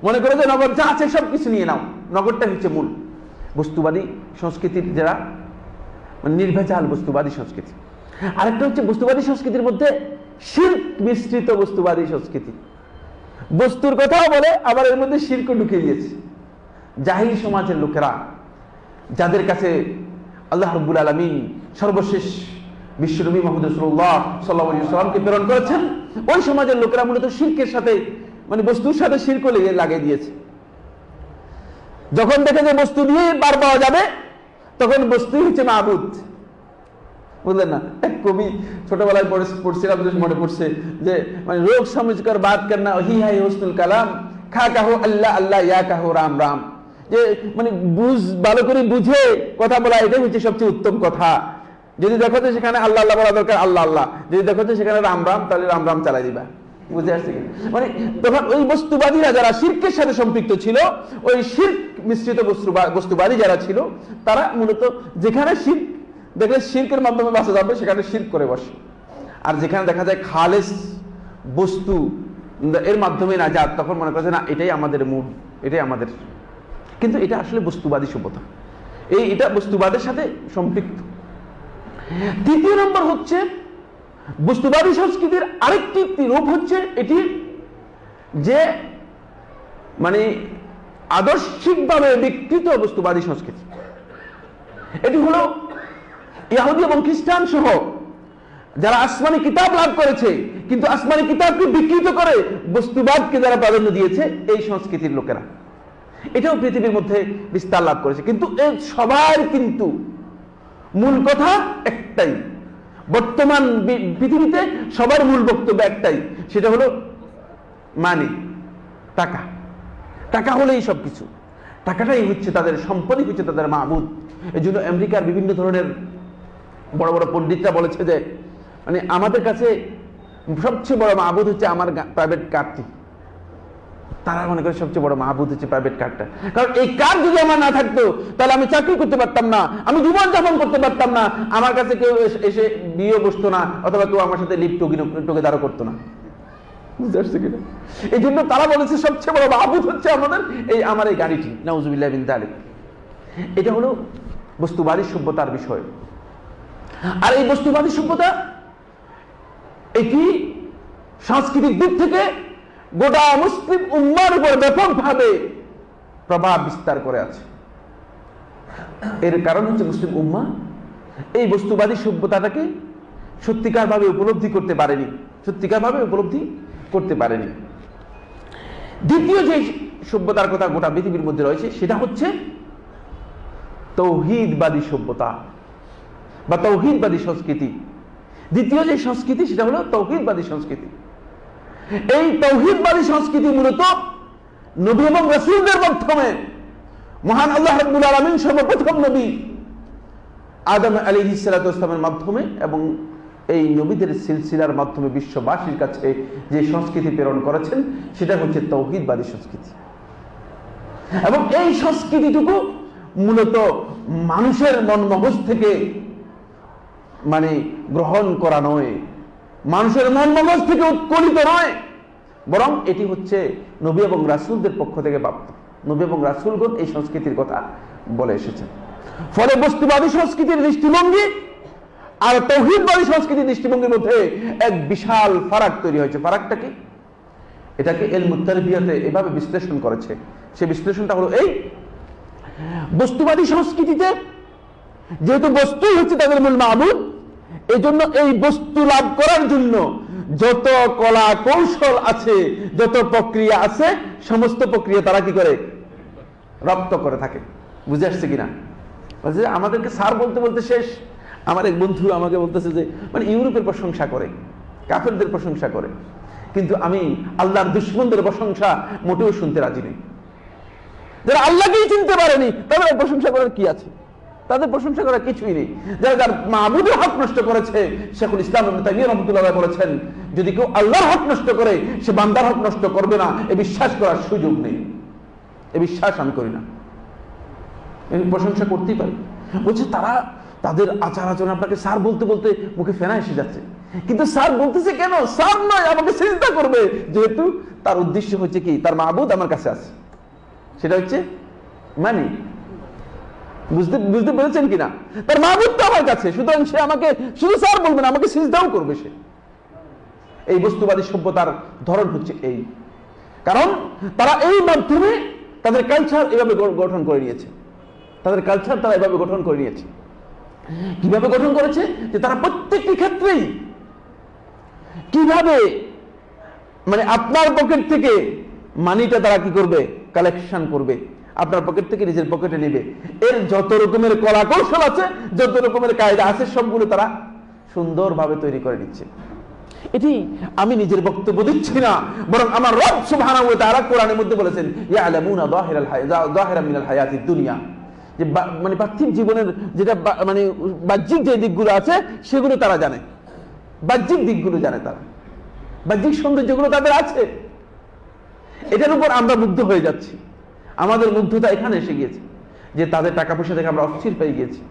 S2: মনে করে যে নগদ যা আছে সব কিছু নিয়ে নাও। নগদটা হচ্ছে মূল বস্তুবাদী সংস্কৃতির যারা নির্ভেজাল বস্তুবাদী সংস্কৃতি। আরেকটা হচ্ছে বস্তুবাদী সংস্কৃতির মধ্যে শিরক মিশ্রিত বস্তুবাদী সংস্কৃতি। বস্তুর কথাও বলে, আবার এর মধ্যে শিরকও ঢুকিয়ে দিয়েছে। জাহিল সমাজের লোকেরা যাদের কাছে আল্লাহ রাব্বুল আলামিন সর্বশেষ বিশ্বনবী মুহাম্মদ রাসূলুল্লাহ সাল্লাল্লাহু আলাইহি ওয়াসাল্লামকে প্রেরণ করেছেন, ওই সমাজের লোকেরা মূলত শিরকের সাথে মানে বস্তুর সাথে শিরক লাগিয়ে দিয়েছে। যখন দেখে যে বস্তু দিয়ে পার পাওয়া যাবে তখন বস্তুই হচ্ছে মাবুদ। বুঝলেন না? এক কবি ছোটবেলায় পড়ছিলাম, মনে পড়ছে যে মানে রোগ সমঝকর বাত করনা ওহি হাই হুসনুল কালাম, খা কাহো আল্লাহ আল্লাহ, ইয়া কাহো রাম রাম। যে মানে ভালো করে বুঝে কথা বলা, এটাই হচ্ছে সবচেয়ে উত্তম কথা। যদি দেখো যে সেখানে আল্লাহ আল্লাহ বলা দরকার, আল্লাহ আল্লাহ। যদি দেখো যে সেখানে রাম রাম, তাহলে রাম রাম চালাই দিবা। বুঝে আসছে কি? মানে তখন ওই বস্তুবাদীরা যারা শিরকের সাথে সম্পৃক্ত ছিল, ওই শিরক মিশ্রিত বস্তুবাদী যারা ছিল, তারা মূলত যেখানে শিরক দেখলে শিরকের মাধ্যমে বাঁচা যাবে সেখানে শিরক করে বসে। আর যেখানে দেখা যায় খালেস বস্তু এর মাধ্যমে না যাক, তখন মনে করছে না এটাই আমাদের মূল, এটাই আমাদের। কিন্তু এটা আসলে বস্তুবাদী সভ্যতা, এটা বস্তুবাদের সাথে সম্পৃক্ত। তৃতীয় নম্বর হচ্ছে বস্তুবাদী সংস্কৃতির আরেকটি রূপ হচ্ছে এটি যে মানে আদর্শিকভাবে বিকৃত বস্তুবাদী সংস্কৃতি। এটি হলো ইহুদি এবং খ্রিস্টান সহ যারা আসমানি কিতাব লাভ করেছে কিন্তু আসমানি কিতাবকে বিকৃত করে বস্তুবাদকে যারা প্রাধান্য দিয়েছে এই সংস্কৃতির লোকেরা, এটাও পৃথিবীর মধ্যে বিস্তার লাভ করেছে। কিন্তু এই সবার কিন্তু মূল কথা একটাই, বর্তমান পৃথিবীতে সবার মূল বক্তব্য একটাই, সেটা হলো মানি, টাকা। টাকা হলেই সবকিছু, টাকাটাই হচ্ছে তাদের সম্পদই, হচ্ছে তাদের মাবুদ। এই জন্য আমেরিকার বিভিন্ন ধরনের বড় বড় পণ্ডিতরা বলেছে যে মানে আমাদের কাছে সবচেয়ে বড় মাবুদ হচ্ছে আমার প্রাইভেট কারটি। তারা মনে করে সবচেয়ে বড় মাহবুদ হচ্ছে প্রাইভেট কারটা, কারণ এই কার যদি আমার না থাকতো তাহলে আমি চাকরি করতে পারতাম না, আমি জীবন যাপন করতে পারতাম না, আমার কাছে কেউ এসে বিয়ে বসতো না, অথবা কেউ আমার সাথে লিপ টোকেদারও করতো না। বুঝতে পারছি কিনা? এই জন্য তারা বলেছে সবচেয়ে বড় মাহবুদ হচ্ছে আমার এই গাড়িটি। নাউজুবিল্লাহ মিন যালিক। এটা হলো বস্তুবাদী সভ্যতার বিষয়। আর এই বস্তুবাদী সভ্যতা এটি সাংস্কৃতিক দিক থেকে গোটা মুসলিম উম্মার উপর ব্যাপকভাবে প্রভাব বিস্তার করে আছে। এর কারণ হচ্ছে মুসলিম উম্মাহ এই বস্তুবাদী সভ্যতাটাকে সত্যিকারভাবে উপলব্ধি করতে পারেনি। দ্বিতীয় যে সভ্যতার কথা গোটা পৃথিবীর মধ্যে রয়েছে সেটা হচ্ছে তৌহিদবাদী সভ্যতা বা তৌহিদবাদী সংস্কৃতি। দ্বিতীয় যে সংস্কৃতি সেটা হলো তৌহিদবাদী সংস্কৃতি। এই তৌহিদবাদী সংস্কৃতি মূলত নবী এবং রাসূলদের মাধ্যমে, মহান আল্লাহ রাব্বুল আলামিন সর্বপ্রথম নবী আদম আলাইহিস সালাতু ওয়াস সালামের মাধ্যমে এবং এই নবীদের সিলসিলার মাধ্যমে বিশ্ববাসীর কাছে যে সংস্কৃতি প্রেরণ করেছেন সেটা হচ্ছে তৌহিদবাদী সংস্কৃতি। এবং এই সংস্কৃতিটুকু মূলত মানুষের মন মগজ থেকে মানে গ্রহণ করা নয়, মানুষের মন মগজ থেকে উৎকলিত নয়, বরং এটি হচ্ছে নবী এবং রাসূলদের পক্ষ থেকে প্রাপ্ত। নবী এবং রাসূলগণ এই সংস্কৃতির কথা বলে এসেছেন। ফলে বস্তুবাদী সংস্কৃতির দৃষ্টিভঙ্গি আর তৌহিদবাদী সংস্কৃতির দৃষ্টিভঙ্গির মধ্যে এক বিশাল ফারাক তৈরি হয়েছে। ফারাকটা কি? এটাকে ইলমুত তারবিয়াতে এভাবে বিশ্লেষণ করেছে। সেই বিশ্লেষণটা হলো এই, বস্তুবাদী সংস্কৃতিতে যেহেতু বস্তুই হচ্ছে তাদের মূল মাবুদ, এই জন্য এই বস্তু লাভ করার জন্য যত কলা কৌশল আছে, যত প্রক্রিয়া আছে, সমস্ত প্রক্রিয়া তারা কি করে? রপ্ত করে থাকে। বুঝে আসছে কিনা? বলছে আমাদেরকে স্যার বলতে বলতে শেষ। আমার এক বন্ধু আমাকে বলতেছে যে মানে ইউরোপের প্রশংসা করে, কাফেরদের প্রশংসা করে, কিন্তু আমি আল্লাহর দুশমনদের প্রশংসা মোটেও শুনতে রাজি নেই। যারা আল্লাহকেই চিনতে পারেনি তাদের প্রশংসা করার কি আছে? তাদের প্রশংসা করার কিছুই নেই। যারা যার মাবুদের হক নষ্ট করেছে, শেখুল ইসলাম ইবনে তাইমিয়া রাহমাতুল্লাহ বলেছেন যদি কেউ আল্লাহর হক নষ্ট করে সে বান্দার হক নষ্ট করবে না, এ বিশ্বাস করার সুযোগ নেই। এ বিশ্বাস আমি করি না। এই প্রশংসা করতেই পারি। বলছে তারা তাদের আচার আচরণ আপনাকে স্যার বলতে বলতে মুখে ফেনা এসে যাচ্ছে, কিন্তু স্যার বলতেছে কেন? স্যার নয়, আমাকে সিজদা করবে, যেহেতু তার উদ্দেশ্য হচ্ছে কি তার মাবুদ আমার কাছে আছে, সেটা হচ্ছে মানি। বুঝতে পেরেছেন কিনা? তার মাবুদ তো আমার কাছে, সুতরাং সে আমাকে শুধু স্যার বলবে না, আমাকে সিজদাও করবে সে। এই বস্তুবাদী সভ্যতার ধরন হচ্ছে এই, কারণ তারা এই মাধ্যমে তাদের কালচার এভাবে গঠন করে নিয়েছে। তাদের কালচার তারা এভাবে গঠন করে নিয়েছে। কিভাবে গঠন করেছে? যে তারা প্রত্যেকটি ক্ষেত্রেই কিভাবে মানে আপনার পকেট থেকে মানিটা তারা কি করবে? কালেকশন করবে, আপনার পকেট থেকে নিজের পকেটে নেবে। এর যত রকমের কলা কৌশল আছে, যত রকমের কায়দা আছে, সবগুলো তারা সুন্দরভাবে তৈরি করে নিচ্ছে। এটি আমি নিজের বক্তব্য দিচ্ছি না, বরং আমার রব সুবহানাহু ওয়া তাআলা কোরআনের মধ্যে বলেছেন ইয়ালামুনা যাহিরাম মিনাল হায়াতিদ দুনিয়া, যে মানে পার্থিব জীবনের যেটা মানে বাহ্যিক যে দিকগুলো আছে সেগুলো তারা জানে, বাহ্যিক দিকগুলো জানে, তারা বাহ্যিক সৌন্দর্যগুলো তাদের আছে। এটার উপর আমরা মুগ্ধ হয়ে যাচ্ছি। আমাদের মুগ্ধতা এখানে এসে গিয়েছে যে তাদের টাকা পয়সা দেখে আমরা অস্থির হয়ে গিয়েছি।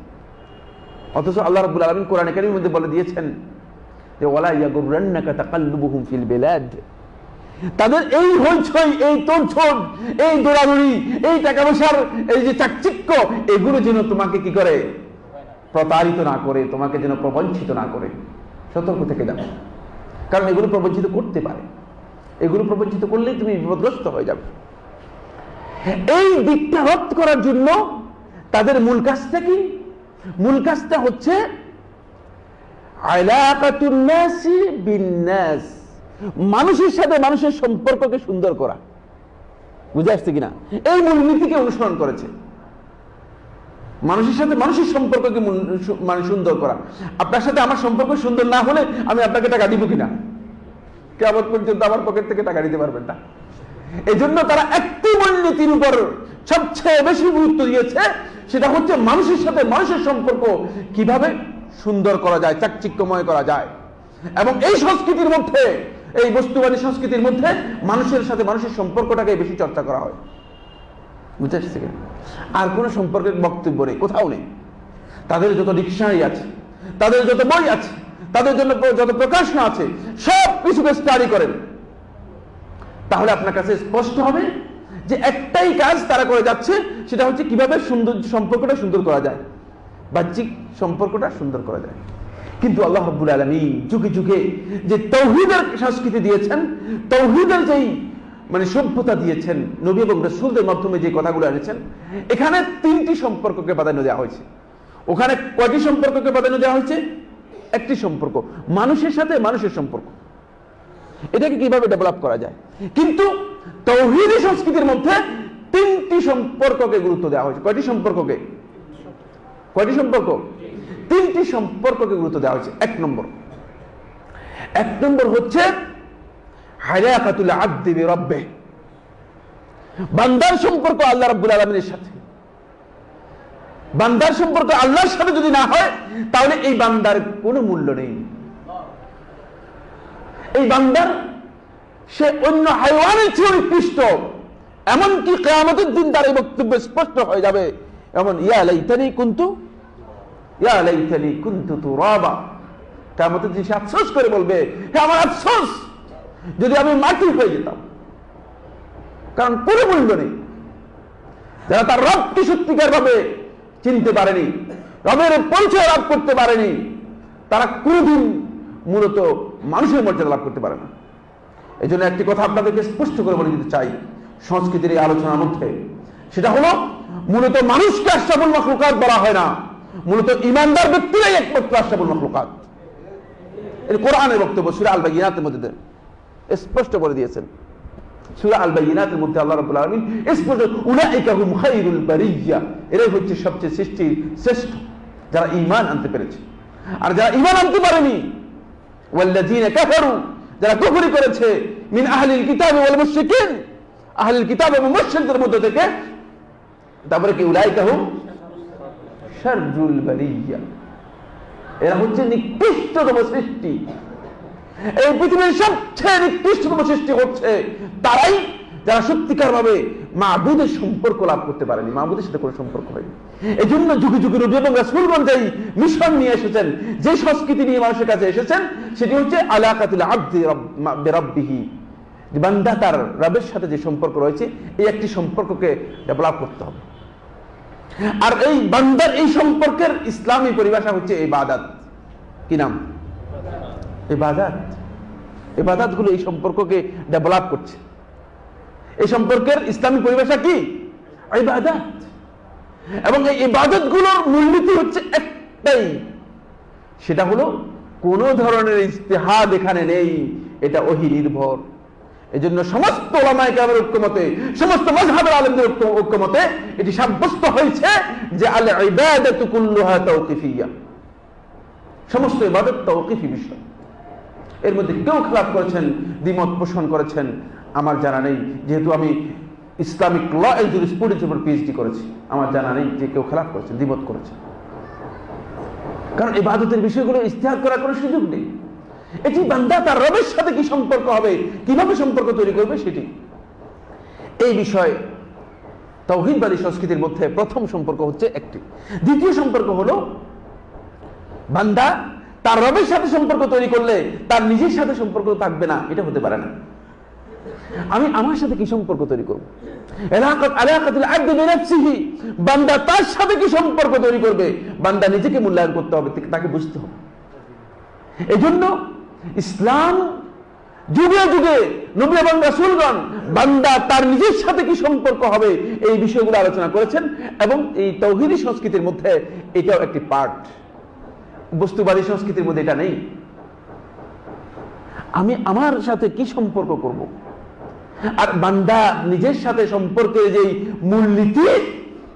S2: অথচ আল্লাহ রাব্বুল আলামিন কোরআনে কারীমের মধ্যে বলে দিয়েছেন যে ওয়ালা ইয়াগুররান্নাকা তাকাল্লুবুহুম ফিল বিলাদ, তাদের এই হইচই, এই তোড়জোড়, এই দৌড়াদৌড়ি, এই টাকা পয়সার এই যে চাকচিক্য, এগুলো যেন তোমাকে কি করে, প্রতারিত না করে, তোমাকে যেন প্রবঞ্চিত না করে। সতর্ক থেকে যাবে, কারণ এগুলো প্রবঞ্চিত করতে পারে। এগুলো প্রবঞ্চিত করলেই তুমি বিপদগ্রস্ত হয়ে যাবে। এই দিকটা রদ করার জন্য তাদের মূল কাজটা কি? মূল কাজটা হচ্ছে আলাকাতুন নাসি বিন্নাস, মানুষের সাথে মানুষের সম্পর্ককে সুন্দর করা। বুঝে আসছে কিনা? এই মূলনীতিকে অনুসরণ করেছে। মানুষের সাথে মানুষের সম্পর্ককে মানে সুন্দর করা। আপনার সাথে আমার সম্পর্ক সুন্দর না হলে আমি আপনাকে টাকা দিব কিনা? কিয়ামত পর্যন্ত আমার পকেট থেকে টাকা দিতে পারবেন না। এই জন্য তারা একটি মূলনীতির উপর সবচেয়ে বেশি গুরুত্ব দিয়েছে, সেটা হচ্ছে মানুষের সাথে মানুষের সম্পর্ক কিভাবে সুন্দর করা যায়, চাকচিক্যময় করা যায়। এবং এই সংস্কৃতির মধ্যে, এই বস্তুবাদী সংস্কৃতির মধ্যে মানুষের সাথে মানুষের সম্পর্কটাকে বেশি চর্চা করা হয়। বুঝতে পারছি? আর কোন সম্পর্কের বক্তব্য নেই, কোথাও নেই। তাদের যত ডিকশনারি আছে, তাদের যত বই আছে, তাদের জন্য যত প্রকাশনা আছে, সব কিছুকে স্টাডি করেন, তাহলে আপনার কাছে স্পষ্ট হবে যে একটাই কাজ তারা করে যাচ্ছে, সেটা হচ্ছে কিভাবে সুন্দর সম্পর্কটা সুন্দর করা যায়, বাহ্যিক সম্পর্কটা সুন্দর করা যায়। কিন্তু আল্লাহ রাব্বুল আলামিন যুগে যুগে যে তাওহীদের সংস্কৃতি দিয়েছেন, তাওহীদের যেই মানে সভ্যতা দিয়েছেন, নবী এবং রাসূলদের মাধ্যমে যে কথাগুলো এনেছেন, এখানে তিনটি সম্পর্ককে প্রাধান্য দেওয়া হয়েছে। ওখানে কয়টি সম্পর্ককে প্রাধান্য দেওয়া হয়েছে? একটি সম্পর্ক, মানুষের সাথে মানুষের সম্পর্ক। এটাকে কিভাবে ডেভেলপ করা যায়। কিন্তু তাওহীদি সংস্কৃতির মধ্যে তিনটি সম্পর্ককে গুরুত্ব দেওয়া হয়েছে। কয়টি সম্পর্ককে? কয়টি সম্পর্ক? তিনটি সম্পর্ককে গুরুত্ব দেওয়া হয়েছে। এক নম্বর হচ্ছে হায়াকাতুল আবদি বিরাব্বিহ, বান্দার সম্পর্ক আল্লাহ রাব্বুল আলামিনের সাথে। বান্দার সম্পর্ক আল্লাহর সাথে যদি না হয়, তাহলে এই বান্দার কোনো মূল্য নেই। এই বান্দার সে অন্য হাইওয়ানের চেয়ে নিকৃষ্ট। এমনকি কিয়ামতের দিন তার এই বক্তব্য স্পষ্ট হয়ে যাবে, এমন ইয়া লাইতানি কুনতু তুরাবা। কিয়ামতের দিন সে আফসোস করে বলবে, হে আমার আফসোস, যদি আমি মাটি হয়ে যেতাম। কারণ কোনো মূল্য নেই। যারা তার রবকে সত্যিকার ভাবে চিনতে পারেনি, রবের পরিচয় লাভ করতে পারেনি, তারা কোনদিন মূলত মানুষের মর্যাদা লাভ করতে পারে না। এই জন্য একটি কথা আপনাদেরকে স্পষ্ট করে বলে দিতে চাই সংস্কৃতির এই আলোচনার মধ্যে, সেটা হলো মূলত মানুষকে আশরাফুল মাখলুকাত বলা হয় না, মূলত ঈমানদার ব্যক্তিরাই একমাত্র আশরাফুল মাখলুকাত। এটা কোরআনের বক্তব্য, সূরা আল বাইয়িনাতের মধ্যে স্পষ্ট করে দিয়েছেন। সূরা আল বাইয়িনাতের মধ্যে আল্লাহ রাব্বুল আলামিন স্পষ্ট, উলাইকা হুম খায়রুল বারিয়া, এরাই হচ্ছে সবচেয়ে সৃষ্টির শ্রেষ্ঠ, যারা ঈমান আনতে পেরেছে। আর যারা ঈমান আনতে পারেনি, ওয়াল্লাযীনা কাফারু, যারা কুফরি করেছে, মিন আহলিল কিতাব ওয়াল মুশরিকিন, আহলিল কিতাব এবং মুশরিকদের মধ্য থেকে, তারপরে কি উলাইকা হুম শাররুল বারিয়া, এরা হচ্ছে নিকৃষ্টতম সৃষ্টি। এই পৃথিবীর সবচেয়ে নিকৃষ্টতম সৃষ্টি হচ্ছে তারাই, যারা সত্যিকার ভাবে মাবুদের সম্পর্ক লাভ করতে পারেনি, মাবুদের সাথে কোনো সম্পর্ক হয়নি। এই জন্য যুগে যুগে নবী এবং রাসূলগণ যেই মিশন নিয়ে এসেছেন, যে সংস্কৃতি নিয়ে মানুষের কাছে এসেছেন, সেটি হচ্ছে আলাকাতুল আবদি বিরাব্বিহি, বান্দা তার রবের সাথে যে সম্পর্ক রয়েছে, এই একটি সম্পর্ককে ডেভেলপ করতে হবে। আর এই বান্দার এই সম্পর্কের ইসলামী পরিভাষা হচ্ছে ইবাদত। কি নাম? ইবাদত। ইবাদত গুলো এই সম্পর্ককে ডেভেলপ করছে। এই সম্পর্কের ইসলামী পরিভাষা কি? ইবাদত। এবং এই ইবাদত গুলোর মূলনীতি হচ্ছে একটাই, সেটা হলো কোন ধরনের ইজতিহাদ এখানে নেই, এটা ওহী নির্ভর। এজন্য সমস্ত উলামায়ে কেরামের ঐক্যমতে, সমস্ত মাযহাবের আলেমদের ঐক্যমতে এটি সাব্যস্ত হয়েছে যে আল ইবাদাতু কুল্লুহা তাওকিফিয়া, সমস্ত ইবাদত তাওকিফি বিষয়। এর মধ্যে কেউ খেলাফ করেছেন, দ্বিমত পোষণ করেছেন, আমার জানা নেই। যেহেতু আমি ইসলামিক ল এন্ড জুরিসপ্রুডেন্স উপর পিএইচডি করেছি, আমার জানা নেই যে কেউ খেলাফ করেছেন, দ্বিমত করেছেন। কারণ ইবাদতের বিষয়গুলো ইজতিহাদ করার কোনো সুযোগ নেই। এটি বান্দা তার রবের সাথে কি সম্পর্ক হবে, কিভাবে সম্পর্ক তৈরি করবে, সেটি এই বিষয়ে তাওহীদবাদী সংস্কৃতির মধ্যে প্রথম সম্পর্ক হচ্ছে একটি। দ্বিতীয় সম্পর্ক হলো বান্দা তার রবের সাথে সম্পর্ক তৈরি করলে তার নিজের সাথে সম্পর্ক থাকবে না, এটা হতে পারে না। আমি আমার সাথে কি সম্পর্ক তৈরি করব? আলাকাতুল আবদি বিনাফসিহি, বান্দা তার সাথে কি সম্পর্ক তৈরি করবে, বান্দা নিজেকে মূল্যায়ন করতে হবে, তাকে বুঝতে হবে। এজন্য ইসলাম যুগে যুগে নবী এবং রাসূলগণ বান্দা তার নিজের সাথে কি সম্পর্ক হবে এই বিষয়গুলো আলোচনা করেছেন, এবং এই তাওহীদি সংস্কৃতির মধ্যে এটাও একটি পার্ট। বস্তুবাদী সংস্কৃতির মধ্যে এটা নেই। আমি আমার সাথে কি সম্পর্ক করব, আর বান্দা নিজের সাথে সম্পর্কের যেই মূলনীতি,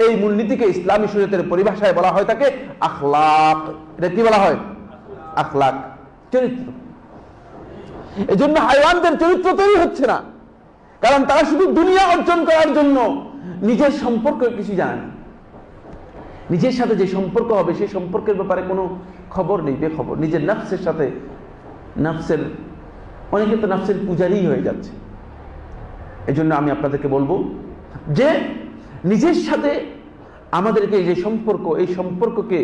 S2: এই মূলনীতিকে ইসলামী শরীয়তের পরিভাষায় বলা হয় তাকে আখলাক। এটা কি বলা হয়? আখলাক, চরিত্র। এজন্য হাইওয়ানদের চরিত্র তৈরি হচ্ছে না, কারণ তারা শুধু দুনিয়া অর্জন করার জন্য নিজের সম্পর্কে কিছু জানে না। নিজের সাথে যে সম্পর্ক হবে সেই সম্পর্কের ব্যাপারে কোনো খবর নেই, বেখবর। নিজের নফসের সাথে, নফসের, অনেকে তো নফসের পূজারী হয়ে যাচ্ছে। এজন্য আমি আপনাদেরকে বলবো যে নিজের সাথে আমাদেরকে যে সম্পর্ক, এই সম্পর্ককে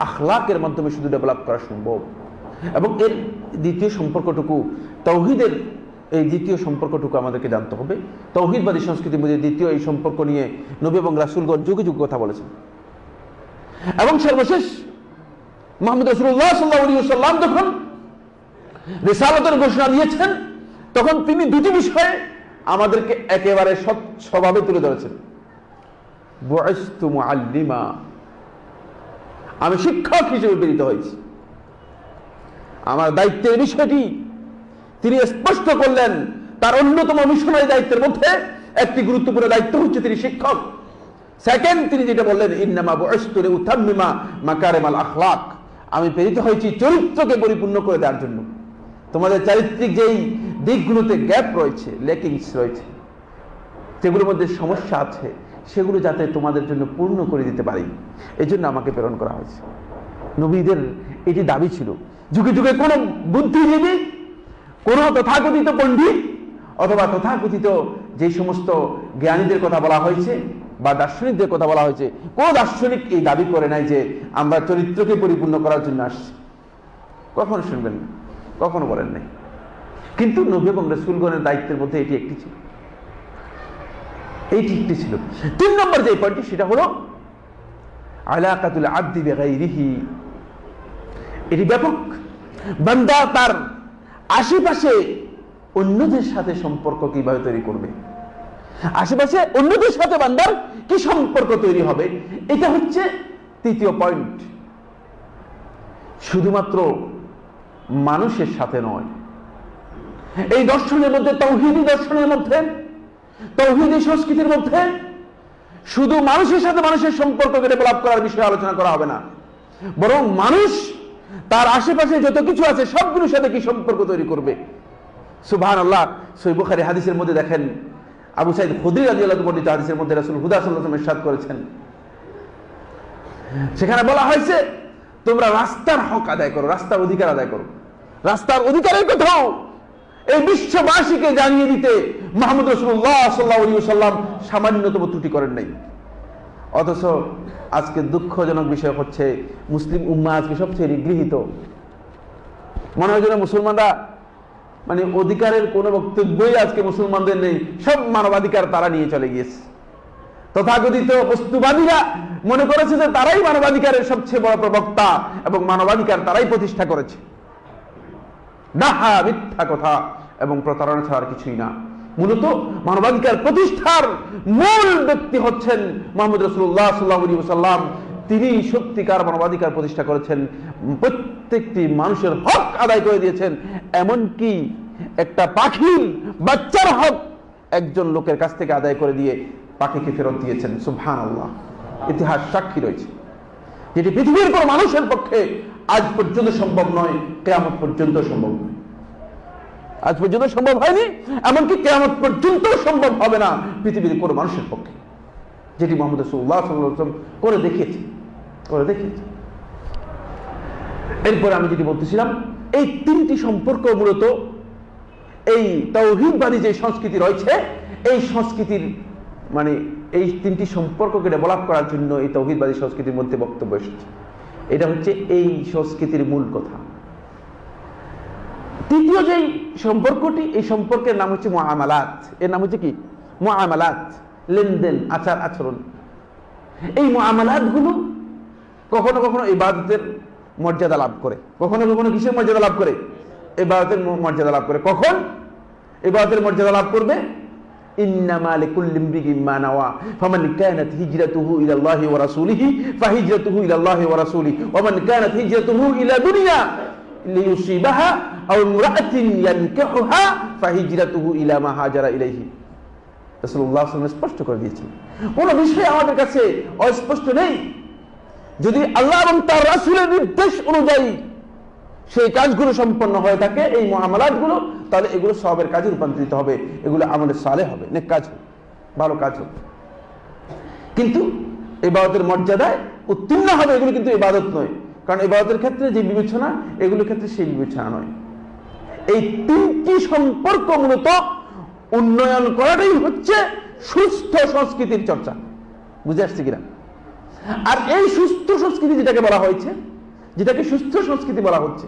S2: আখলাকের মাধ্যমে শুধু ডেভেলপ করা সম্ভব। এবং এর দ্বিতীয় সম্পর্কটুকু, তাওহীদের এই দ্বিতীয় সম্পর্কটুকু আমাদেরকে জানতে হবে। তাওহীদবাদী সংস্কৃতির মধ্যে দ্বিতীয় এই সম্পর্ক নিয়ে নবী এবং রাসূলগণ যুগে যুগে কথা বলেছেন। এবং সর্বশেষ মুহাম্মদ রাসূলুল্লাহ সাল্লাল্লাহু আলাইহি ওয়াসাল্লাম যখন রিসালাতের ঘোষণা দিয়েছেন, তখন তিনি দুটি বিষয়ে আমাদেরকে একেবারে স্বচ্ছভাবে তুলে ধরেছেন। বুইসতু মুআল্লিমা, আমি শিক্ষক হিসেবে প্রেরিত হয়েছি। আমার দায়িত্বের বিষয়টি তিনি স্পষ্ট করলেন। তার অন্যতম মিশনারি দায়িত্বের মধ্যে একটি গুরুত্বপূর্ণ দায়িত্ব হচ্ছে তিনি শিক্ষক। সেকেন্ড, তিনি যেটা বললেন, ইন্নামা বুইসতু লিউতাম্মিমা মাকারিমাল আখলাক, আমি প্রেরিত হয়েছি চরিত্রকে পরিপূর্ণ করে দেওয়ার জন্য। তোমাদের চারিত্রিক যেই দিকগুলোতে গ্যাপ রয়েছে, লেকিংস রয়েছে, যেগুলোর মধ্যে সমস্যা আছে, সেগুলো যাতে তোমাদের জন্য পূর্ণ করে দিতে পারি, এই জন্য আমাকে প্রেরণ করা হয়েছে। নবীদের এটি দাবি ছিল। যুগে যুগে কোন বুদ্ধিজীবী, কোন তথাকথিত পণ্ডিত অথবা তথাকথিত যে সমস্ত জ্ঞানীদের কথা বলা হয়েছে বা দার্শনিকদের কথা বলা হয়েছে, কোন দার্শনিক এই দাবি করে নাই যে আমরা চরিত্রকে পরিপূর্ণ করার জন্য আসছি। কখনো শুনবেন না, কখনো বলেন নাই। কিন্তু নবী এবং রাসূলগণের দায়িত্বের মধ্যে এটি একটি ছিল, এইটি একটি ছিল। 3 নম্বর যে পয়েন্টটি, সেটা হলো আলাকাতুল আবদি বিগাইরিহি। এটি ব্যাপক। বান্দা তার আশেপাশে অন্যদের সাথে সম্পর্ক কিভাবে তৈরি করবে, আশেপাশে অন্যদের সাথে বান্দার কি সম্পর্ক তৈরি হবে, এটা হচ্ছে তৃতীয় পয়েন্ট। শুধুমাত্র মানুষের সাথে নয়, এই দর্শনের মধ্যে, তাওহীদি দর্শনের মধ্যে, তাওহীদি সংস্কৃতির মধ্যে শুধু মানুষের সাথে মানুষের সম্পর্ককে ডেভেলপ করার বিষয়ে আলোচনা করা হবে না, বরং মানুষ তার আশেপাশে যত কিছু আছে সবগুলোর সাথে কি সম্পর্ক তৈরি করবে। সুবহানাল্লাহ। সহিহ বুখারী হাদিসের মধ্যে দেখেন, আবু সাঈদ খুদরী রাদিয়াল্লাহু বর্ণিত হাদিসের মধ্যে রাসূল হুদা সাল্লাল্লাহু আলাইহি ওয়াসাল্লাম ইরশাদ করেছেন, সেখানে বলা হয়েছে তোমরা রাস্তার হক আদায় করো, রাস্তার অধিকার আদায় করো। রাস্তার অধিকারের কথাও এই বিশ্ববাসীকে জানিয়ে দিতে মুহাম্মদ রাসূলুল্লাহ সাল্লাল্লাহু আলাইহি ওয়াসাল্লাম সামান্যতম ত্রুটি করেন নাই। অথচ আজকে দুঃখজনক বিষয় হচ্ছে, মুসলিম উম্মাহ আজকে সবচেয়ে নিগৃহীত। মনে হয় যেন মুসলমানরা মানে অধিকারের কোনো বক্তব্যই আজকে মুসলমানদের নেই, সব মানবাধিকার তারা নিয়ে চলে গিয়েছে। তথাকথিত বস্তুবাদীরা মনে করেছে যে তারাই মানবাধিকারের সবচেয়ে বড় প্রবক্তা এবং মানবাধিকার তারাই প্রতিষ্ঠা করেছে। ডাহা, মিথ্যা কথা এবং প্রতারণা ছাড়া কিছুই না। মূলত মানবাধিকার প্রতিষ্ঠার মূল ব্যক্তি হচ্ছেন মুহাম্মদ রাসূলুল্লাহ সাল্লাল্লাহু আলাইহি ওয়াসাল্লাম। তিনি সত্যিকার মানবাধিকার প্রতিষ্ঠা করেছেন, প্রত্যেকটি মানুষের হক আদায় করে দিয়েছেন। এমনকি একটা পাখির বাচ্চার হক একজন লোকের কাছ থেকে আদায় করে দিয়ে পাখিকে ফেরত দিয়েছেন। সুবহানাল্লাহ। ইতিহাস সাক্ষী রয়েছে, যেটি পৃথিবীর কোন মানুষের পক্ষে আজ পর্যন্ত সম্ভব নয়, কিয়ামত পর্যন্ত সম্ভব নয়। আজ পর্যন্ত সম্ভব হয়নি, এমনকি কিয়ামত পর্যন্ত সম্ভব হবে না পৃথিবীর কোন মানুষের পক্ষে, যেটি মুহাম্মদ রাসূলুল্লাহ সাল্লাল্লাহু আলাইহি ওয়াসাল্লাম করে দেখিয়েছে। এরপরে আমি যেটি বলতেছিলাম, এই 3টি সম্পর্ক মূলত এই তাওহীদবাদী যে সংস্কৃতি রয়েছে, এই সংস্কৃতির মানে এই 3টি সম্পর্ককে ডেভেলপ করার জন্য এই তাওহীদবাদী সংস্কৃতির মধ্যে বক্তব্য এসেছে। এটা হচ্ছে এই সংস্কৃতির মূল কথা। তৃতীয় যেই সম্পর্কটি, এই সম্পর্কের নাম হচ্ছে মুআমালাত। এর নাম হচ্ছে কি? মুআমালাত, লেনদেন, আচার আচরণ। এই মুআমালাত গুলো কখনো কখনো ইবাদতের মর্যাদা লাভ করে, কখনো কখনো কিসের মর্যাদা লাভ করে? ইবাদতের মর্যাদা লাভ করে। কখন ইবাদতের মর্যাদা লাভ করবে? ইন্নামা লিকুল্লি ইমরিইন মা নাওয়া ফামান কানাত হিজরাতুহু ইলাল্লাহি ওয়া রাসূলিহি ফাহিজরাতুহু ইলাল্লাহি ওয়া রাসূলিহি ওয়া মান কানাত হিজরাতুহু ইলা দুনিয়া লিয়ুসিবাহা আও ইমরাআতিন ইয়ানকিহুহা ফাহিজরাতুহু ইলা মা হাজারা ইলাইহি। রাসূলুল্লাহ সাল্লাল্লাহু আলাইহি ওয়াসাল্লাম স্পষ্ট করে দিয়েছেন, কোন বিষয় আমাদের কাছে অস্পষ্ট নেই। যদি আল্লাহ এবং তার রাসূলের নির্দেশ অনুযায়ী সেই কাজগুলো সম্পন্ন হয়ে থাকে, এই মুআমালাতগুলো, তাহলে এগুলো সওয়াবের কাজে রূপান্তরিত হবে, এগুলো আমলে সালেহ হবে, নেক কাজ হবে, ভালো কাজ হবে। কিন্তু ইবাদতের মর্যাদায় উত্তীর্ণ হবে এগুলো কিন্তু ইবাদত নয়, কারণ ইবাদতের ক্ষেত্রে যে বিবেচনা, এগুলোর ক্ষেত্রে সেই বিবেচনা নয়। এই তিনটি সম্পর্ক মূলত উন্নয়ন করাটাই হচ্ছে সুস্থ সংস্কৃতির চর্চা। বুঝে আসছে কিনা? আর এই সুস্থ সংস্কৃতি যেটাকে বলা হয়েছে, যেটাকে সুস্থ সংস্কৃতি বলা হচ্ছে,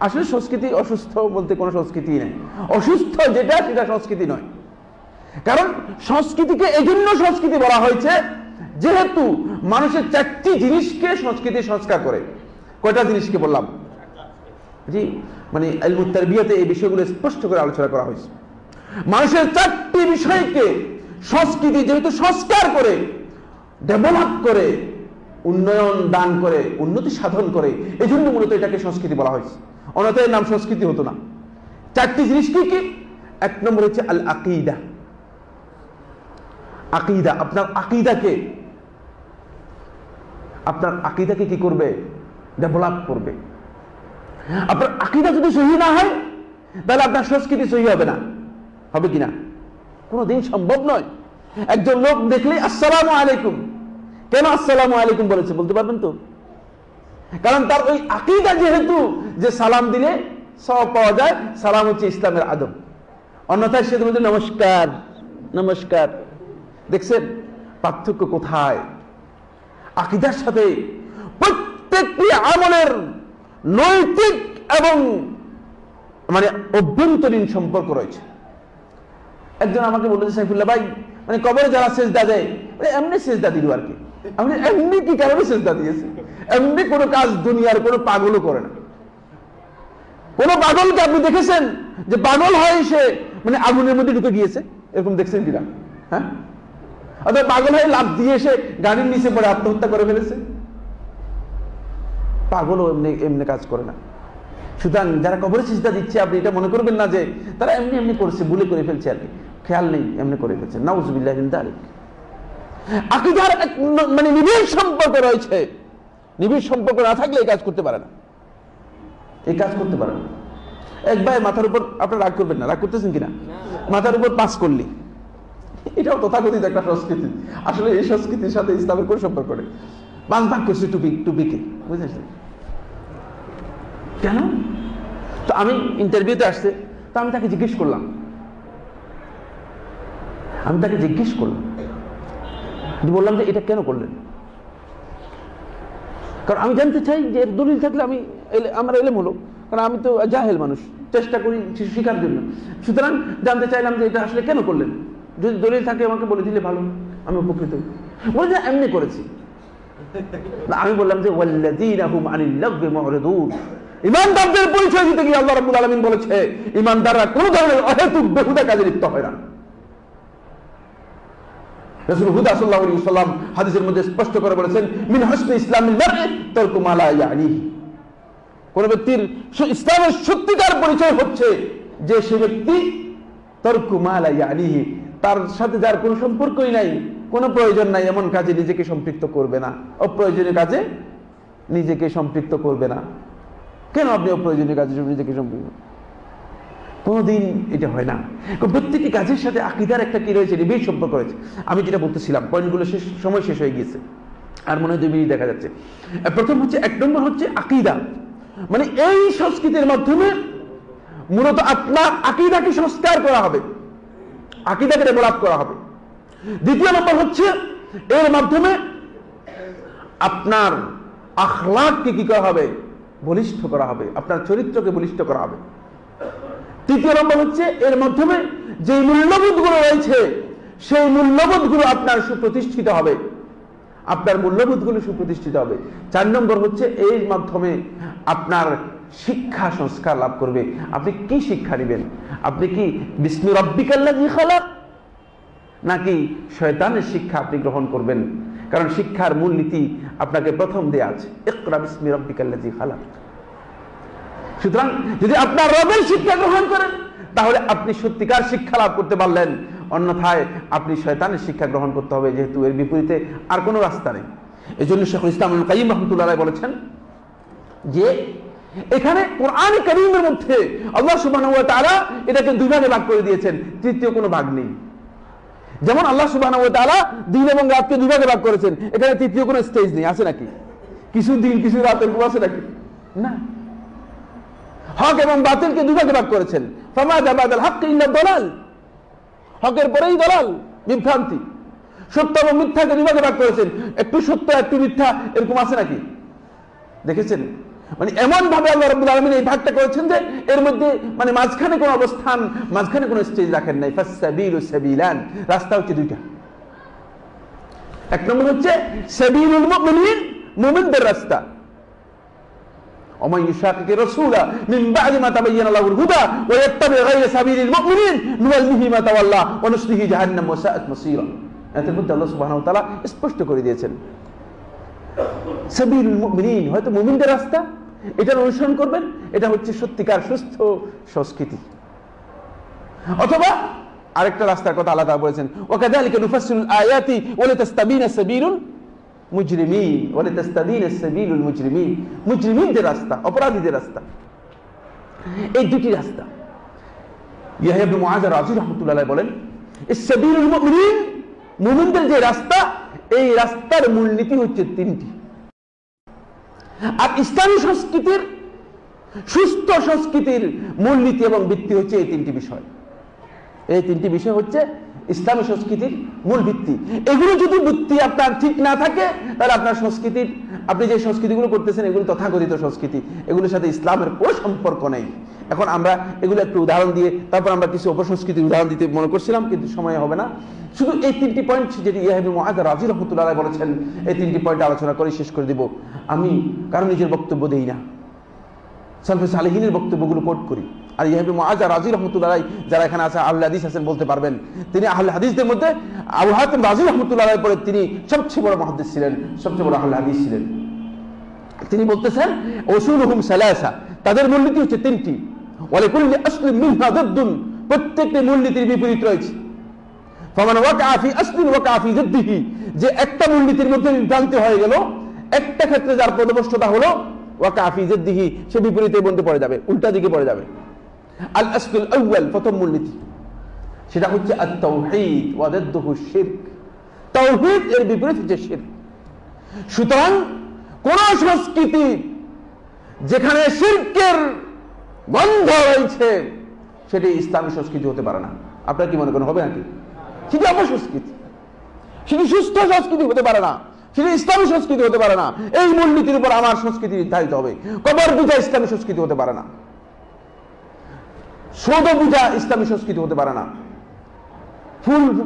S2: আসলে সংস্কৃতি অসুস্থ বলতে কোনো সংস্কৃতি নেই। অসুস্থ যেটা, সেটা সংস্কৃতি নয়। কারণ সংস্কৃতিকে এই জন্য সংস্কৃতি বলা হয়েছে, যেহেতু মানুষের চারটি জিনিসকে সংস্কৃতি সংস্কার করে। কয়টা জিনিসকে বললাম? জি, মানে ইলমুত তারবিয়াতে এই বিষয়গুলো স্পষ্ট করে আলোচনা করা হয়েছে। মানুষের চারটি বিষয়কে সংস্কৃতি যেহেতু সংস্কার করে, ডেভেলপ করে, উন্নয়ন দান করে, উন্নতি সাধন করে, এই জন্য মূলত এটাকে সংস্কৃতি বলা হয়েছে। অন্যথায় নাম সংস্কৃতি হতো না। চারটি জিনিস কি কি? এক নম্বর হচ্ছে আল আকীদা। আকীদা, আপনার আকীদাকে কি করবে? ডেভেলপ করবে। আপনার আকীদা যদি সহি না হয়, তাহলে আপনার সংস্কৃতি সহি হবে না। হবে কিনা? কোনোদিন সম্ভব নয়। একজন লোক দেখলে আসসালামু আলাইকুম, কেন আসসালামু আলাইকুম বলেছে বলতে পারবেন তো? কারণ তার ওই আকীদা যেহেতু, যে সালাম দিলে সওয়াব পাওয়া যায়, সালাম হচ্ছে ইসলামের আদব। অন্যথায় সে বলছে নমস্কার নমস্কার। দেখছেন পার্থক্য কোথায়? আকীদার সাথে প্রত্যেকটি আমলের নৈতিক এবং মানে অভ্যন্তরীণ সম্পর্ক রয়েছে। একজন আমাকে বলেছে, সাইফুল্লাহ ভাই, মানে কবরে যারা সেজদা দেয়, এমনি সেজদা দিল আর কি। আমি এমনি কি কারণে সেজদা দিয়েছে? এমনি কোনো কাজ দুনিয়ার কোনো পাগলও করে না। কোন পাগলকে আপনি দেখেছেন যে পাগল হয় সে মানে আগুনের মধ্যে ঢুকে গিয়েছে? এরকম দেখছেন কিনা? হ্যাঁ, অথবা পাগল হয়ে লাফ দিয়ে এসে গাড়ির নিচে পড়ে আত্মহত্যা করে ফেলেছে? পাগলও এমনি এমনি কাজ করে না। সুতরাং যারা কবরে সিজদা দিচ্ছে, আপনি এটা মনে করবেন না যে তারা এমনি এমনি করছে, ভুলে করে ফেলছে আর কি, খেয়াল নেই, এমনি করে ফেলছে। নাউযুবিল্লাহি মিন যালিক। আকীদার মানে নিবিড় সম্পর্ক রয়েছে। নিবিড় সম্পর্ক না থাকলে এই কাজ করতে পারে না, এই কাজ করতে পারে না। এক ভাই মাথার উপর, আপনার রাগ করবেন না, রাগ করতেছেন কিনা? মাথার উপর পাস করলি, এটাও তথাকথিত একটা সংস্কৃতি। আসলে এই সংস্কৃতির সাথে ইসলামের কোন সম্পর্ক নেই। পাঁচ ভাগ করছে টুপিকে, বুঝেছেন কেন? তো আমি ইন্টারভিউতে আসছে, তো আমি তাকে জিজ্ঞেস করলাম, বললাম যে এটা কেন করলেন? কারণ আমি জানতে চাই যে এর দলিল থাকলে আমার এলেম হলো, কারণ আমি তো জাহেল মানুষ, চেষ্টা করি শেখার জন্য। সুতরাং জানতে চাইলাম যে এটা আসলে কেন করলেন, যদি দলিল থাকে আমাকে বলে দিলে ভালো, আমি উপকৃত। বলে এমনি করেছি। আমি বললাম যে ওয়াল্লাযীনা হুম আনিল লাগবি মুরিদুন, ঈমানদারদের পরিচয় দিতে গিয়ে আল্লাহ রাব্বুল আলামিন বলেছে, ঈমানদাররা কোন ধরনের অহেতুক বেহুদা কাজে লিপ্ত হয় না। রাসূল হুদা সাল্লাল্লাহু আলাইহি ওয়াসাল্লাম হাদিসের মধ্যে স্পষ্ট করে বলেছেন, মিন হুসনি ইসলামিল মার'i তারকু মা লা ইয়ানিহি। কোন ব্যক্তির ইসলামের সত্যিকার পরিচয় হচ্ছে যে সে ব্যক্তি তারকু মা লা ইয়ানিহি, তার সাথে যার কোনো সম্পর্কই নাই, কোনো প্রয়োজন নাই, এমন কাজে নিজেকে সম্পৃক্ত করবে না। অপ্রয়োজনীয় কাজে নিজেকে সম্পৃক্ত করবে না। কেন আপনি অপ্রয়োজনীয় কাজে নিজেকে সম্পৃক্ত? কোনদিন এটা হয় না। প্রত্যেকটি কাজের সাথে আকীদার একটা কি রয়েছে, নিবিড় সম্পর্ক রয়েছে। আমি যেটা বলতেছিলাম, পয়েন্টগুলো সময় শেষ হয়ে গিয়েছে, আর মনে হয় 2 মিনিট দেখা যাচ্ছে। প্রথম হচ্ছে, 1 নম্বর হচ্ছে আকীদা, মানে এই সংস্কৃতির মাধ্যমে মূলত আপনার আকীদাকে সংস্কার করা হবে, আকীদাকে ডেভেলপ করা হবে। দ্বিতীয় নম্বর হচ্ছে, এর মাধ্যমে আপনার আখলাককে কি করা হবে? বলিষ্ঠ করা হবে, আপনার চরিত্রকে বলিষ্ঠ করা হবে। তৃতীয় নম্বর হচ্ছে এর মাধ্যমে যে মূল্যবোধগুলো রয়েছে সেই মূল্যবোধগুলো আপনার সুপ্রতিষ্ঠিত হবে, আপনার মূল্যবোধগুলো সুপ্রতিষ্ঠিত হবে। 4 নম্বর হচ্ছে এর মাধ্যমে আপনার শিক্ষা সংস্কার লাভ করবে। আপনি কি শিক্ষা নেবেন? আপনি কি বিস্মি রাব্বিকাল্লাযী খালাক নাকি শয়তানের শিক্ষা আপনি গ্রহণ করবেন? কারণ শিক্ষার মূলনীতি আপনাকে প্রথম দেয়া আছে, ইকরা বিস্মি রাব্বিকাল্লাযী খালাক। সুতরাং যদি আপনার রবের শিক্ষা গ্রহণ করেন তাহলে আপনি সত্যিকার শিক্ষা লাভ করতে পারলেন, অন্যথায় আপনি শয়তানের শিক্ষা গ্রহণ করতে হবে, যেহেতু এর বিপরীতে আর কোনো রাস্তা নেই। এই জন্য শেখুল ইসলাম ইবনুল কাইয়্যিম রাহমাতুল্লাহ আলাইহি বলেছেন যে এখানে কোরআন কারীমের মধ্যে আল্লাহ সুবহানাহু ওয়া তাআলা এটাকে দুই ভাগে ভাগ করে দিয়েছেন, তৃতীয় কোনো ভাগ নেই। যেমন আল্লাহ সুবহানাহু ওয়া তাআলা দিন এবং রাতকে দুই ভাগে ভাগ করেছেন, এখানে তৃতীয় কোনো স্টেজ নেই, আছে নাকি? কিছু দিন কিছু রাতের কোনো আছে নাকি? না। হক এবং বাতিলকে দুই ভাগে ভাগ করেছেন, ফামাযা বাদাল হক ইল্লা দালাল, হকের পরেই দালাল, বিভ্রান্তি। সত্য এবং মিথ্যাকে দুই ভাগে ভাগ করেছেন, একটু সত্য একটু মিথ্যা, এরকম আছে নাকি? দেখেছেন? মানে এমন ভাবে আল্লাহ রাব্বুল আলামিন এই ভাগটা করেছেন যে এর মধ্যে মানে মাঝখানে কোনো অবস্থান, মাঝখানে কোনো স্টেজ রাখেন নাই। ফাসসাবিলু সাবিলান, রাস্তা হচ্ছে দুইটা। এক নম্বর হচ্ছে সাবিলুল মুমিনিন, মুমিনদের রাস্তা। ওমান ইউশাকিকির রাসূলা মিন বা'দি মা তাবায়্যানা লাহুল হুদা ওয়া ইয়াত্তাবি' গায়রা সাবিলিল মুমিনিন নুওয়াল্লিহি মা তাওয়াল্লা ওয়া নুসলিহি জাহান্নাম ওয়া সাআত মাসীরা। এর মধ্যে আল্লাহ সুবহানাহু ওয়া তাআলা স্পষ্ট করে দিয়েছেন সাবিলুল মুমিনিন, হয়তো মুমিনদের রাস্তা, এটার অনুসরণ করবেন, এটা হচ্ছে সত্যিকার সুস্থ সংস্কৃতি। অথবা আরেকটা রাস্তার কথা আল্লাহ তাআলা বলেছেন, ওয়া কাযালিকা নুফাসসিলুল আয়াতি ওয়া লিতাস্তাবিনা সাবিলুল মুজরিমিন ওয়া লিতাস্তাবিনা সাবিলুল মুজরিমিন, মুজরিমিনদের রাস্তা, অপরাধীদের রাস্তা। এই দুটি রাস্তা। ইয়াহইয়া ইবনে মুআয রাযী রাহমাতুল্লাহ আলাইহি বলেন, ইস-সাবিলুল মুমিনিন, মুমিনদের যে রাস্তা, এই রাস্তার মূলনীতি হচ্ছে তিনটি। আর ইসলামী সংস্কৃতির, সুস্থ সংস্কৃতির মূলনীতি এবং ভিত্তি হচ্ছে এই তিনটি বিষয়। এই তিনটি বিষয় হচ্ছে ইসলামী সংস্কৃতির মূল ভিত্তি। এগুলো যদি ভিত্তি আপনার ঠিক না থাকে তাহলে আপনার সংস্কৃতির, আপনি যে সংস্কৃতিগুলো করতেছেন এগুলো তথাকথিত সংস্কৃতি, এগুলোর সাথে ইসলামের কোনো সম্পর্ক নেই। এখন আমরা এগুলো একটু উদাহরণ দিয়ে তারপর আমরা কিছু অপসংস্কৃতির উদাহরণ দিতে মনে করছিলাম, কিন্তু সময় হবে না। শুধু এই তিনটি পয়েন্ট যেটি ইয়াহইয়া ইবনে মুআয রাযী রাহমাতুল্লাহ আলাইহি বলেছেন, এই তিনটি পয়েন্ট আলোচনা করে শেষ করে দিব। আমি কারণ নিজের বক্তব্য দেই না, সালফে সালেহিনের বক্তব্যগুলো কোট করি। আর ইয়াহইয়া ইবনে মুআয রাযী রাহমাতুল্লাহ আলাইহি, যারা এখানে আছে আহলে হাদিস আছেন বলতে পারবেন, তিনি আহলে হাদিসদের মধ্যে আবু হাতিম রাযী রাহমাতুল্লাহ আলাইহির পরে তিনি সবচেয়ে বড় মুহাদ্দিস ছিলেন, সবচেয়ে বড় আহলে হাদিস ছিলেন। তিনি বলতেছেন উসুলুহুম সালাসা, তাদের মূলনীতি হচ্ছে তিনটি। ওয়া লিকুল্লি আসলিন মিনহা দিদ্দুন, প্রত্যেকটি মূলনীতির বিপরীত রয়েছে। ফামান ওয়াকাআ ফি আসলিন ওয়াকাআ ফি জিদ্দিহি, যে একটা মূলনীতির মধ্যে বিভ্রান্তি হয়ে গেল, একটা ক্ষেত্রে যার পদভ্রষ্টতা হলো, ওয়াকাআ ফি জিদ্দিহি, সে বিপরীতের মধ্যে পড়ে যাবে, উল্টা দিকে পড়ে যাবে। আল আসলুল আউয়াল, প্রথম মূলনীতি, সেটা হচ্ছে আত-তাওহীদ ওয়া দিদ্দুহু শিরক, তাওহীদ এর বিপরীত হচ্ছে শিরক। সুতরাং কোন সংস্কৃতি যেখানে শিরকের গন্ধ রয়েছে সেটি ইসলামী সংস্কৃতি হতে পারে না। আপনারা কি মনে করেন, হবে নাকি? সেটি অপসংস্কৃতি, সেটি সুস্থ সংস্কৃতি হতে পারে না, সেটি ইসলামী সংস্কৃতি হতে পারে না। এই মূলনীতির উপর আমার সংস্কৃতি নির্ধারিত হবে। কবর পূজা ইসলামী সংস্কৃতি হতে পারে না, সৌদ পূজা ইসলামী সংস্কৃতি হতে পারে না,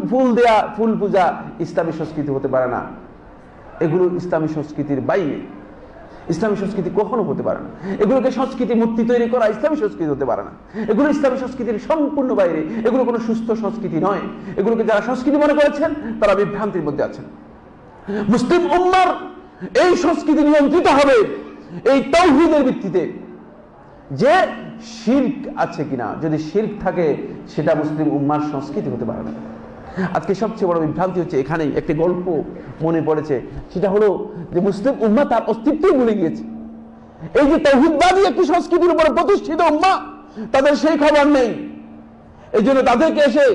S2: ফুল দেয়া, ফুল পূজা ইসলামী সংস্কৃতি হতে পারে না। এগুলো ইসলামী সংস্কৃতির বাইরে, ইসলামী সংস্কৃতি কখনো হতে পারে না। এগুলোকে সংস্কৃতি মূর্তি তৈরি করা ইসলামী সংস্কৃতি হতে পারে না। এগুলো ইসলামী সংস্কৃতির সম্পূর্ণ বাইরে, এগুলো কোনো সুস্থ সংস্কৃতি নয়। এগুলোকে যারা সংস্কৃতি মনে করেছেন তারা বিভ্রান্তির মধ্যে আছেন। মুসলিম উম্মার এই সংস্কৃতি নিয়ন্ত্রিত হবে এই তাওহীদের ভিত্তিতে, যে শিরক আছে কিনা। যদি শিরক থাকে সেটা মুসলিম উম্মার সংস্কৃতি হতে পারে না। আজকে সবচেয়ে বড় বিভ্রান্তি হচ্ছে এখানেই। একটি গল্প মনে পড়েছে, সেটা হলো যে মুসলিম উম্মাহ তার অস্তিত্বই ভুলে গিয়েছে। এই যে তাওহীদবাদী একটি সংস্কৃতির উপরে প্রতিষ্ঠিত উম্মাহ, তাদের সেই খবর নেই। এই জন্য তাদেরকে এসে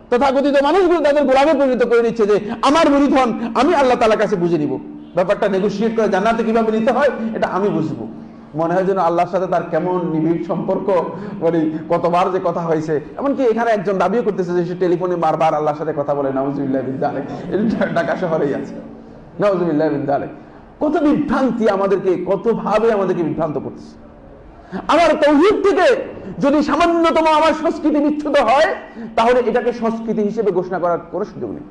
S2: তথাকথিত মানুষগুলো তাদের গোলামে পরিণত করে নিচ্ছে যে আমার মুরিদ হন, আমি আল্লাহ তাআলার কাছে বুঝে নিব। ব্যাপারটা নেগোশিয়েট করে জান্নাতে কিভাবে নিতে হয় এটা আমি বুঝবো। মনে হয় যেন আল্লাহর সাথে তার কেমন নিবিড় সম্পর্ক, মানে কতবার যে কথা হয়েছে। এমনকি এখানে একজন দাবিও করতেছে যে সে টেলিফোনে বারবার আল্লাহর সাথে কথা বলে। নাউজুবিল্লাহ মিন যালিক, ঢাকা শহরেই আছে। নাউজুবিল্লাহ মিন যালিক। কত বিভ্রান্তি আমাদেরকে, কতভাবে আমাদেরকে বিভ্রান্ত করতেছে। আমার তাওহীদ থেকে যদি সামান্যতম আমার সংস্কৃতি বিচ্যুত হয়, তাহলে এটাকে সংস্কৃতি হিসেবে ঘোষণা করার কোনো সুযোগ নেই,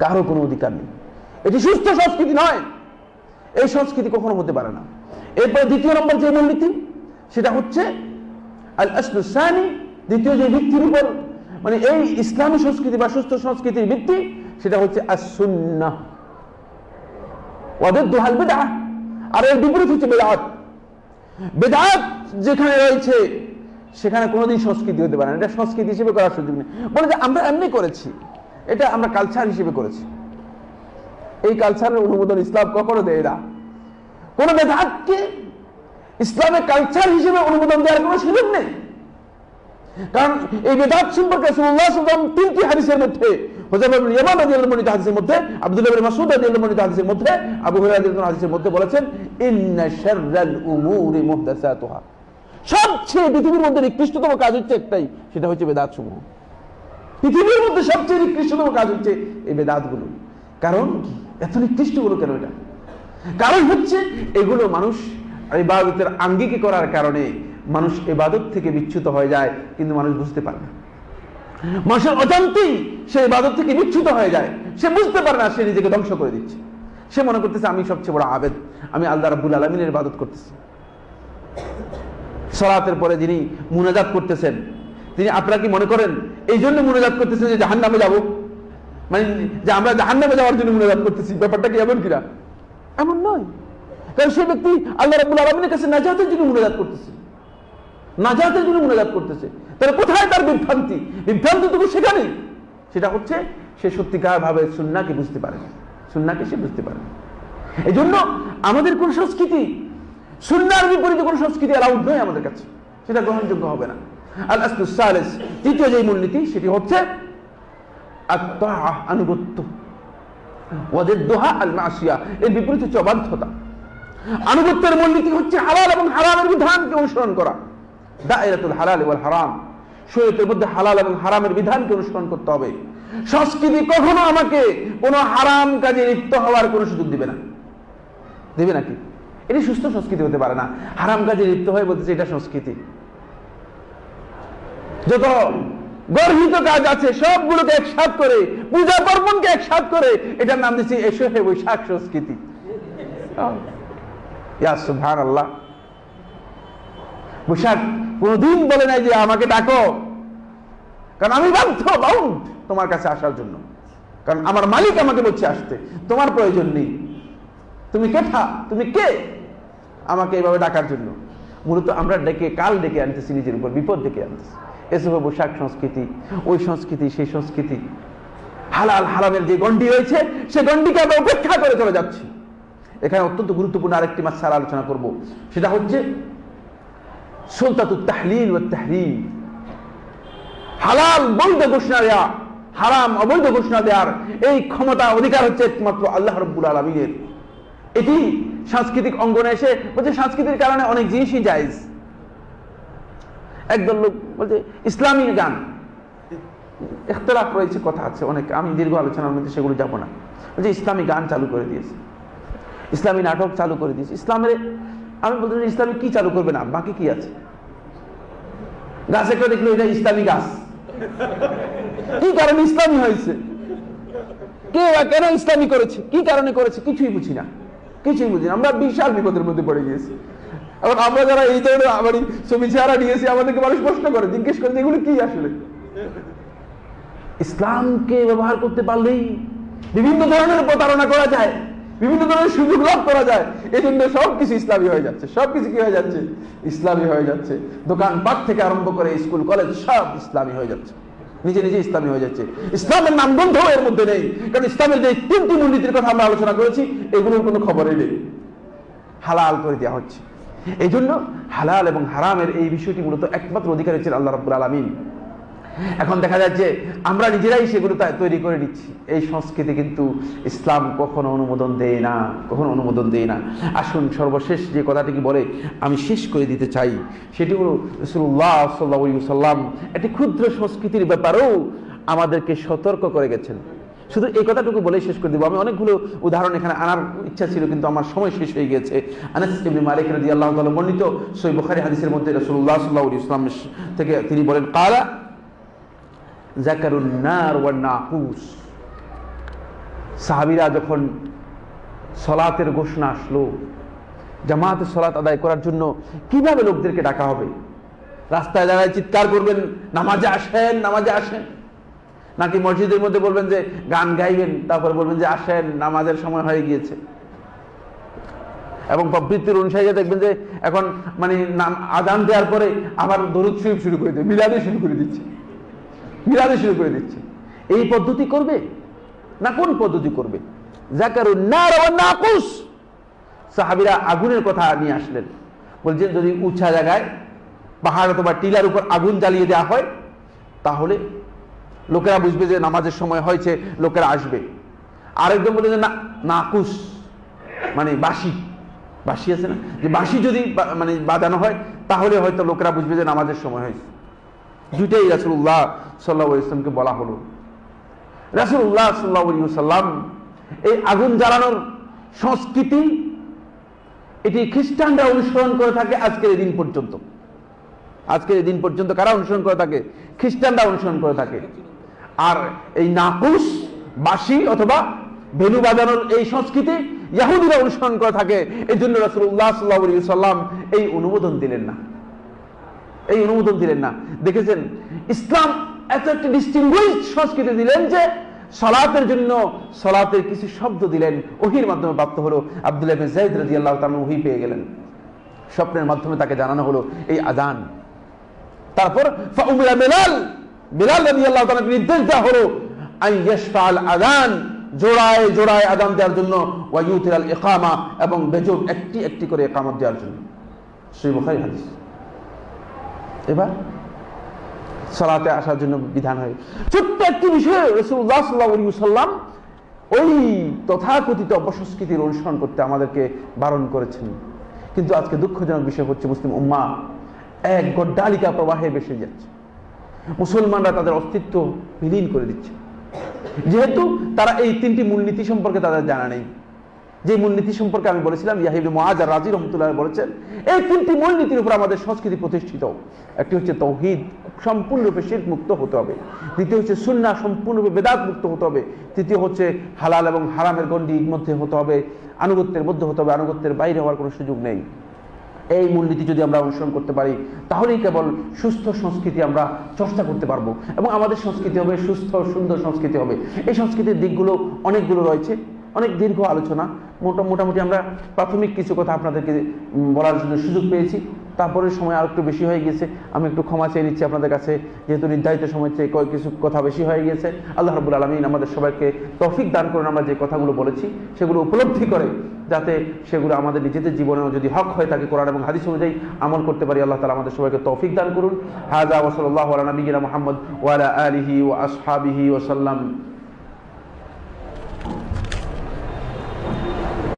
S2: কারো কোনো অধিকার নেই। এটি সুস্থ সংস্কৃতি নয়, এই সংস্কৃতি কখনো হতে পারে না। এরপর দ্বিতীয় নম্বর যে মূলনীতি, সেটা হচ্ছে আল আসলু সানি, দ্বিতীয় যে ভিত্তির উপর মানে এই ইসলামী সংস্কৃতি বা সুস্থ সংস্কৃতির ভিত্তি, সেটা হচ্ছে আস-সুন্নাহ ওয়া দিদ্দুহাল বিদআহ, আর এর বিপরীত হচ্ছে বিদআত। বিদআত যেখানে রয়েছে সেখানে কোনোদিন সংস্কৃতি হতে পারে না, এটা সংস্কৃতি হিসেবে করার সুযোগ নেই। বলে যে আমরা এমনি করেছি, এটা আমরা কালচার হিসেবে করেছি। এই কালচারের অনুমোদন ইসলাম কখনো দেয় না। কোন বিদআতকে ইসলামের কালচার হিসেবে অনুমোদন দেওয়ার কোনো সুযোগ নেই, কারণ এই বিদআত সম্পর্কে রাসূলুল্লাহ সাল্লাল্লাহু আলাইহি ওয়াসাল্লাম তিনটি হাদিসের মধ্যে, হুযায়ফা ইবনে ইয়ামান রাদিয়াল্লাহু আনহু হাদিসের মধ্যে, আব্দুল্লাহ ইবনে মাসউদ রাদিয়াল্লাহু আনহু হাদিসের মধ্যে, আবু হুরায়রা রাদিয়াল্লাহু আনহু হাদিসের মধ্যে বলেছেন, ইন্না শাররাল উমুরি মুহদাসাতুহা, সবচেয়ে পৃথিবীর মধ্যে নিকৃষ্টতম কাজ হচ্ছে একটাই, সেটা হচ্ছে বিদআত সমূহ। পৃথিবীর মধ্যে সবচেয়ে নিকৃষ্টতম কাজ হচ্ছে এই বিদআতগুলো। কারণ কি এত নিকৃষ্ট হলো কেন? এটা কারণ হচ্ছে এগুলো মানুষ ইবাদতের আঙ্গিকে করার কারণে মানুষ ইবাদত থেকে বিচ্যুত হয়ে যায়, কিন্তু মানুষ বুঝতে পারে না। মানুষের অজান্তেই সে ইবাদত থেকে বিচ্যুত হয়ে যায়, সে বুঝতে পারে না, সে নিজেকে ধ্বংস করে দিচ্ছে। সে মনে করতেছে আমি সবচেয়ে বড় আবেদ, আমি আল্লাহ রাব্বুল আলামিনের ইবাদত করতেছি। সালাতের পরে যিনি মুনাজাত করতেছেন, তিনি আপনারা কি মনে করেন এই জন্য মুনাজাত করতেছেন যে জাহান্নামে যাব, মানে যে আমরা জাহান্নামে যাওয়ার জন্য মুনাজাত করতেছি? ব্যাপারটা কি এমন কিনা? এমন নয়, কারণ সেই ব্যক্তি আল্লাহ রাব্বুল আলামিনের কাছে নাজাতের জন্য মুনাজাত করতেছে, নাজাতের জন্য মুনাজাত করতেছে। তাহলে কোথায় তার বিভ্রান্তি? বিভ্রান্তি তো সেখানেই, সেটা হচ্ছে সে সত্যিকার ভাবে সুন্নাহকে বুঝতে পারে না, সুন্নাহকে সে বুঝতে পারে না। এই জন্য আমাদের কোন সংস্কৃতি, সুন্নাহর বিপরীতে কোন সংস্কৃতি অ্যালাউড নয় আমাদের কাছে, সেটা গ্রহণযোগ্য হবে না। আল আসলু সালিস, তৃতীয় যে মূলনীতি, সেটি হচ্ছে আত-তাআহ, আনুগত্য, ওয়া দিদ্দুহা আল মাসিয়া, এর বিপরীত হচ্ছে অবাধ্যতা। আনুগত্যের মূলনীতি হচ্ছে হালাল এবং হারামের বিধানকে অনুসরণ করা, দায়রাতুল হালাল ওয়াল হারাম, শরীয়তের মধ্যে হালাল এবং হারামের বিধানকে অনুসরণ করতে হবে। সংস্কৃতি কখনো আমাকে কোনো হারাম কাজে লিপ্ত হওয়ার কোনো সুযোগ দিবে না, দেবে নাকি? এটি সুস্থ সংস্কৃতি হতে পারে না। হারাম কাজে লিপ্ত হয়ে বলতেছে এটা সংস্কৃতি। যত গর্হিত কাজ আছে সবগুলোকে একসাথ করে, পূজা পার্বণকে একসাথ করে, এটার নাম দিচ্ছি এসো হে বৈশাখ সংস্কৃতি। ইয়া সুবহানাল্লাহ, বৈশাখ কোনদিন বলে নাই যে আমাকে ডাকো, কারণ আমি বাউন্ড তোমার কাছে আসার জন্য, কারণ আমার মালিক আমাকে বলছে আসতে, তোমার প্রয়োজন নেই। তুমি তুমি কে আমাকে এইভাবে ডাকার জন্য? মূলত আমরা কাল ডেকে আনতেছি, নিজের উপর বিপদ ডেকে আনতেছি। এসব বৈশাখ সংস্কৃতি, ওই সংস্কৃতি, সেই সংস্কৃতি, হালাল হারামের যে গণ্ডি রয়েছে সে গণ্ডিকে আমরা উপেক্ষা করে চলে যাচ্ছি। এখানে অত্যন্ত গুরুত্বপূর্ণ আরেকটি মাসআলা আলোচনা করব, সেটা হচ্ছে সুলতাতুত তাহলিল ওয়াত তাহরীম। হালাল বৈধ ঘোষণা দেয়া, হারাম অবৈধ ঘোষণা দেওয়ার এই ক্ষমতা, অধিকার হচ্ছে একমাত্র আল্লাহ রাব্বুল আলামিনের। এটি সাংস্কৃতিক অঙ্গনে এসে বলছে সংস্কৃতির কারণে অনেক জিনিসই জায়েজ। একদল লোক বলছে ইসলামী গান, ইখতিলাফ রয়েছে, কথা আছে অনেক, আমি দীর্ঘ আলোচনার মধ্যে সেগুলো যাব না। বলছে ইসলামী গান চালু করে দিয়েছে, ইসলামী নাটক চালু করে দিয়েছে। ইসলামের আমি বলতে ইসলামী কি চালু করবে না, বাকি কি আছে? গাছ একটা দেখলো এটা ইসলামী গাছ, কি কারণে ইসলামী হয়েছে, কে কেন ইসলামী করেছে, কি কারণে করেছে, কিছুই বুঝি না, কিছুই বুঝি না। আমরা বিশাল বিপদের মধ্যে পড়ে গিয়েছি। এখন আমরা যারা এই ধরনের আমার ছবি চেহারা নিয়েছি, আমাদেরকে মানুষ প্রশ্ন করে, জিজ্ঞেস করে এগুলো কি আসলে। ইসলামকে ব্যবহার করতে পারলেই বিভিন্ন ধরনের প্রতারণা করা যায়, বিভিন্ন ধরনের সুযোগ লাভ করা যায়। এই জন্য সবকিছু ইসলামী হয়ে যাচ্ছে, সবকিছু কি হয়ে যাচ্ছে? ইসলামী হয়ে যাচ্ছে। দোকানপাট থেকে আরম্ভ করে স্কুল কলেজ সব ইসলামী হয়ে যাচ্ছে, নিজে নিজে ইসলামী হয়ে যাচ্ছে। ইসলামের নামগন্ধ এর মধ্যে নেই, কারণ ইসলামের যে তিনটি মূলনীতির কথা আমরা আলোচনা করেছি এগুলোর কোনো খবরই নেই, হালাল করে দেওয়া হচ্ছে। এই জন্য হালাল এবং হারামের এই বিষয়টি মূলত একমাত্র অধিকার হচ্ছে আল্লাহ রাব্বুল আলামিন। এখন দেখা যাচ্ছে আমরা নিজেরাই সেগুলো তৈরি করে নিচ্ছি। এই সংস্কৃতি কিন্তু ইসলাম কখনো অনুমোদন দেয় না, কখনো অনুমোদন দেয় না। আসুন সর্বশেষ যে কথাটি বলে আমি শেষ করে দিতে চাই, সেটি হলো রাসূলুল্লাহ সাল্লাল্লাহু আলাইহি ওয়াসাল্লাম একটি ক্ষুদ্র সংস্কৃতির ব্যাপারেও আমাদেরকে সতর্ক করে গেছেন। শুধু এই কথাটুকু বলেই শেষ করে দেবো। আমি অনেকগুলো উদাহরণ এখানে আনার ইচ্ছা ছিল, কিন্তু আমার সময় শেষ হয়ে গেছে। আনাস ইবনে মালিক রাদিয়াল্লাহু তাআলা বর্ণিত সহিহ বুখারী হাদিসের মধ্যে রাসূলুল্লাহ সাল্লাল্লাহু আলাইহি ওয়াসাল্লাম থেকে তিনি বলেন, ক্বালা যাকারুন নার ওয়ান নাকুস। সাহাবীরা যখন সালাতের ঘোষণা আসলো, জামাতে সালাত আদায় করার জন্য কিভাবে লোকদেরকে ডাকা হবে, রাস্তায় দাঁড়ায় চিৎকার করবেন নামাজে আসেন, নামাজে আসেন, নাকি মসজিদের মধ্যে বলবেন যে গান গাইবেন, তারপরে বলবেন যে আসেন নামাজের সময় হয়ে গিয়েছে। এবং প্রবৃত্তির অনুসারীরা দেখবেন যে এখন মানে আজান দেওয়ার পরে আবার দরুদ শরীফ শুরু করে দেবে, মিলাদে শুরু করে দিচ্ছে, মিলাদে শুরু করে দিচ্ছে। এই পদ্ধতি করবে না কোন পদ্ধতি করবে? যাকারুন নার ওয়ান নাকুস। সাহাবীরা আগুনের কথা নিয়ে আসলেন, বলছেন যদি উঁচা জায়গায় পাহাড় অথবা টিলার উপর আগুন জ্বালিয়ে দেওয়া হয় তাহলে লোকেরা বুঝবে যে নামাজের সময় হয়েছে, লোকেরা আসবে। আরেকজন বলে যে না, নাকুস মানে বাঁশি, বাঁশি আছে না, যে বাঁশি যদি মানে বাজানো হয় তাহলে হয়তো লোকেরা বুঝবে যে নামাজের সময় হয়েছে। দুইটাই রাসূলুল্লাহ সাল্লাল্লাহু আলাইহি ওয়াসাল্লামকে বলা হলো। রাসূলুল্লাহ সাল্লাল্লাহু আলাইহি ওয়াসাল্লাম এই আগুন জ্বালানোর সংস্কৃতি এটি খ্রিস্টানরা অনুসরণ করে থাকে আজকের এই দিন পর্যন্ত। আজকের এই দিন পর্যন্ত কারা অনুসরণ করে থাকে? খ্রিস্টানরা অনুসরণ করে থাকে। আর এই নাকুস বাঁশি অথবা ভেনু বাজানোর এই সংস্কৃতি ইহুদিরা অনুসরণ করে থাকে। এই জন্য রাসূলুল্লাহ সাল্লাল্লাহু আলাইহি ওয়াসাল্লাম এই অনুমোদন দিলেন না, এই অনুমোদন দিলেন না। দেখেছেন ইসলাম এত একটি ডিস্টিংগুইশড সংস্কৃতি দিলেন যে সালাতের জন্য সালাতের কিছু শব্দ দিলেন, ওহীর মাধ্যমে প্রাপ্ত হলো। আব্দুল্লাহ ইবনে যায়েদ রাদিয়াল্লাহু তাআলা ওহী পেয়ে গেলেন, স্বপ্নের মাধ্যমে তাকে জানানো হলো এই আযান। তারপর ফাউমিরা বিলাল, বিলাল রাদিয়াল্লাহু তাআলা নির্দেশ দেওয়া হলো আন ইয়াশফাল আযান, জোড়ায় জোড়ায় আযান দেওয়ার জন্য, ওয়া ইউতিরাল ইকামা, এবং বেজোড় একটি একটি করে ইকামত দেওয়ার জন্য। সহিহ বুখারী হাদিস। এবার সালাতে আসার জন্য বিধান হয়। ছোট্ট একটি বিষয়ে রাসূলুল্লাহ সাল্লাল্লাহু আলাইহি ওয়াসাল্লাম ওই তথাকথিত অপসংস্কৃতির অনুসরণ করতে আমাদেরকে বারণ করেছেন। কিন্তু আজকে দুঃখজনক বিষয় হচ্ছে মুসলিম উম্মাহ এক গড্ডালিকা প্রবাহে ভেসে যাচ্ছে। মুসলমানরা তাদের অস্তিত্ব বিলীন করে দিচ্ছে, যেহেতু তারা এই তিনটি মূলনীতি সম্পর্কে তাদের জানা নেই। যে মূলনীতি সম্পর্কে আমি বলেছিলাম, ইয়াহইয়া ইবনে মুআয আর-রাজি রাহমাতুল্লাহ বলেছেন এই তিনটি মূলনীতির উপর আমাদের সংস্কৃতি প্রতিষ্ঠিত। একটি হচ্ছে তাওহীদ, সম্পূর্ণরূপে শিরক মুক্ত হতে হবে। দ্বিতীয় হচ্ছে সুন্নাহ, সম্পূর্ণরূপে বেদাত মুক্ত হতে হবে। তৃতীয় হচ্ছে হালাল এবং হারামের গণ্ডির মধ্যে হতে হবে, আনুগত্যের মধ্যে হতে হবে, আনুগত্যের বাইরে হওয়ার কোনো সুযোগ নেই। এই মূলনীতি যদি আমরা অনুসরণ করতে পারি তাহলেই কেবল সুস্থ সংস্কৃতি আমরা চর্চা করতে পারবো, এবং আমাদের সংস্কৃতি হবে সুস্থ সুন্দর সংস্কৃতি হবে। এই সংস্কৃতির দিকগুলো অনেকগুলো রয়েছে, অনেক দীর্ঘ আলোচনা। মোটামুটি আমরা প্রাথমিক কিছু কথা আপনাদেরকে বলার জন্য সুযোগ পেয়েছি। তারপরে সময় আর একটু বেশি হয়ে গেছে, আমি একটু ক্ষমা চেয়ে নিচ্ছি আপনাদের কাছে, যেহেতু নির্ধারিত সময় চেয়ে কিছু কথা বেশি হয়ে গেছে। আল্লাহ রাব্বুল আলামিন আমাদের সবাইকে তৌফিক দান করুন, আমরা যে কথাগুলো বলেছি সেগুলো উপলব্ধি করে যাতে সেগুলো আমাদের নিজেদের জীবনেও যদি হক হয় তাকে কোরআন এবং হাদিস অনুযায়ী আমল করতে পারি। আল্লাহ তাআলা আমাদের সবাইকে তৌফিক দান করুন। হাযা ওয়া সাল্লাল্লাহু আলা নাবিয়িনা মুহাম্মদ ওয়া আলা আলিহি ওয়া আসহাবিহি ওয়া সাল্লাম।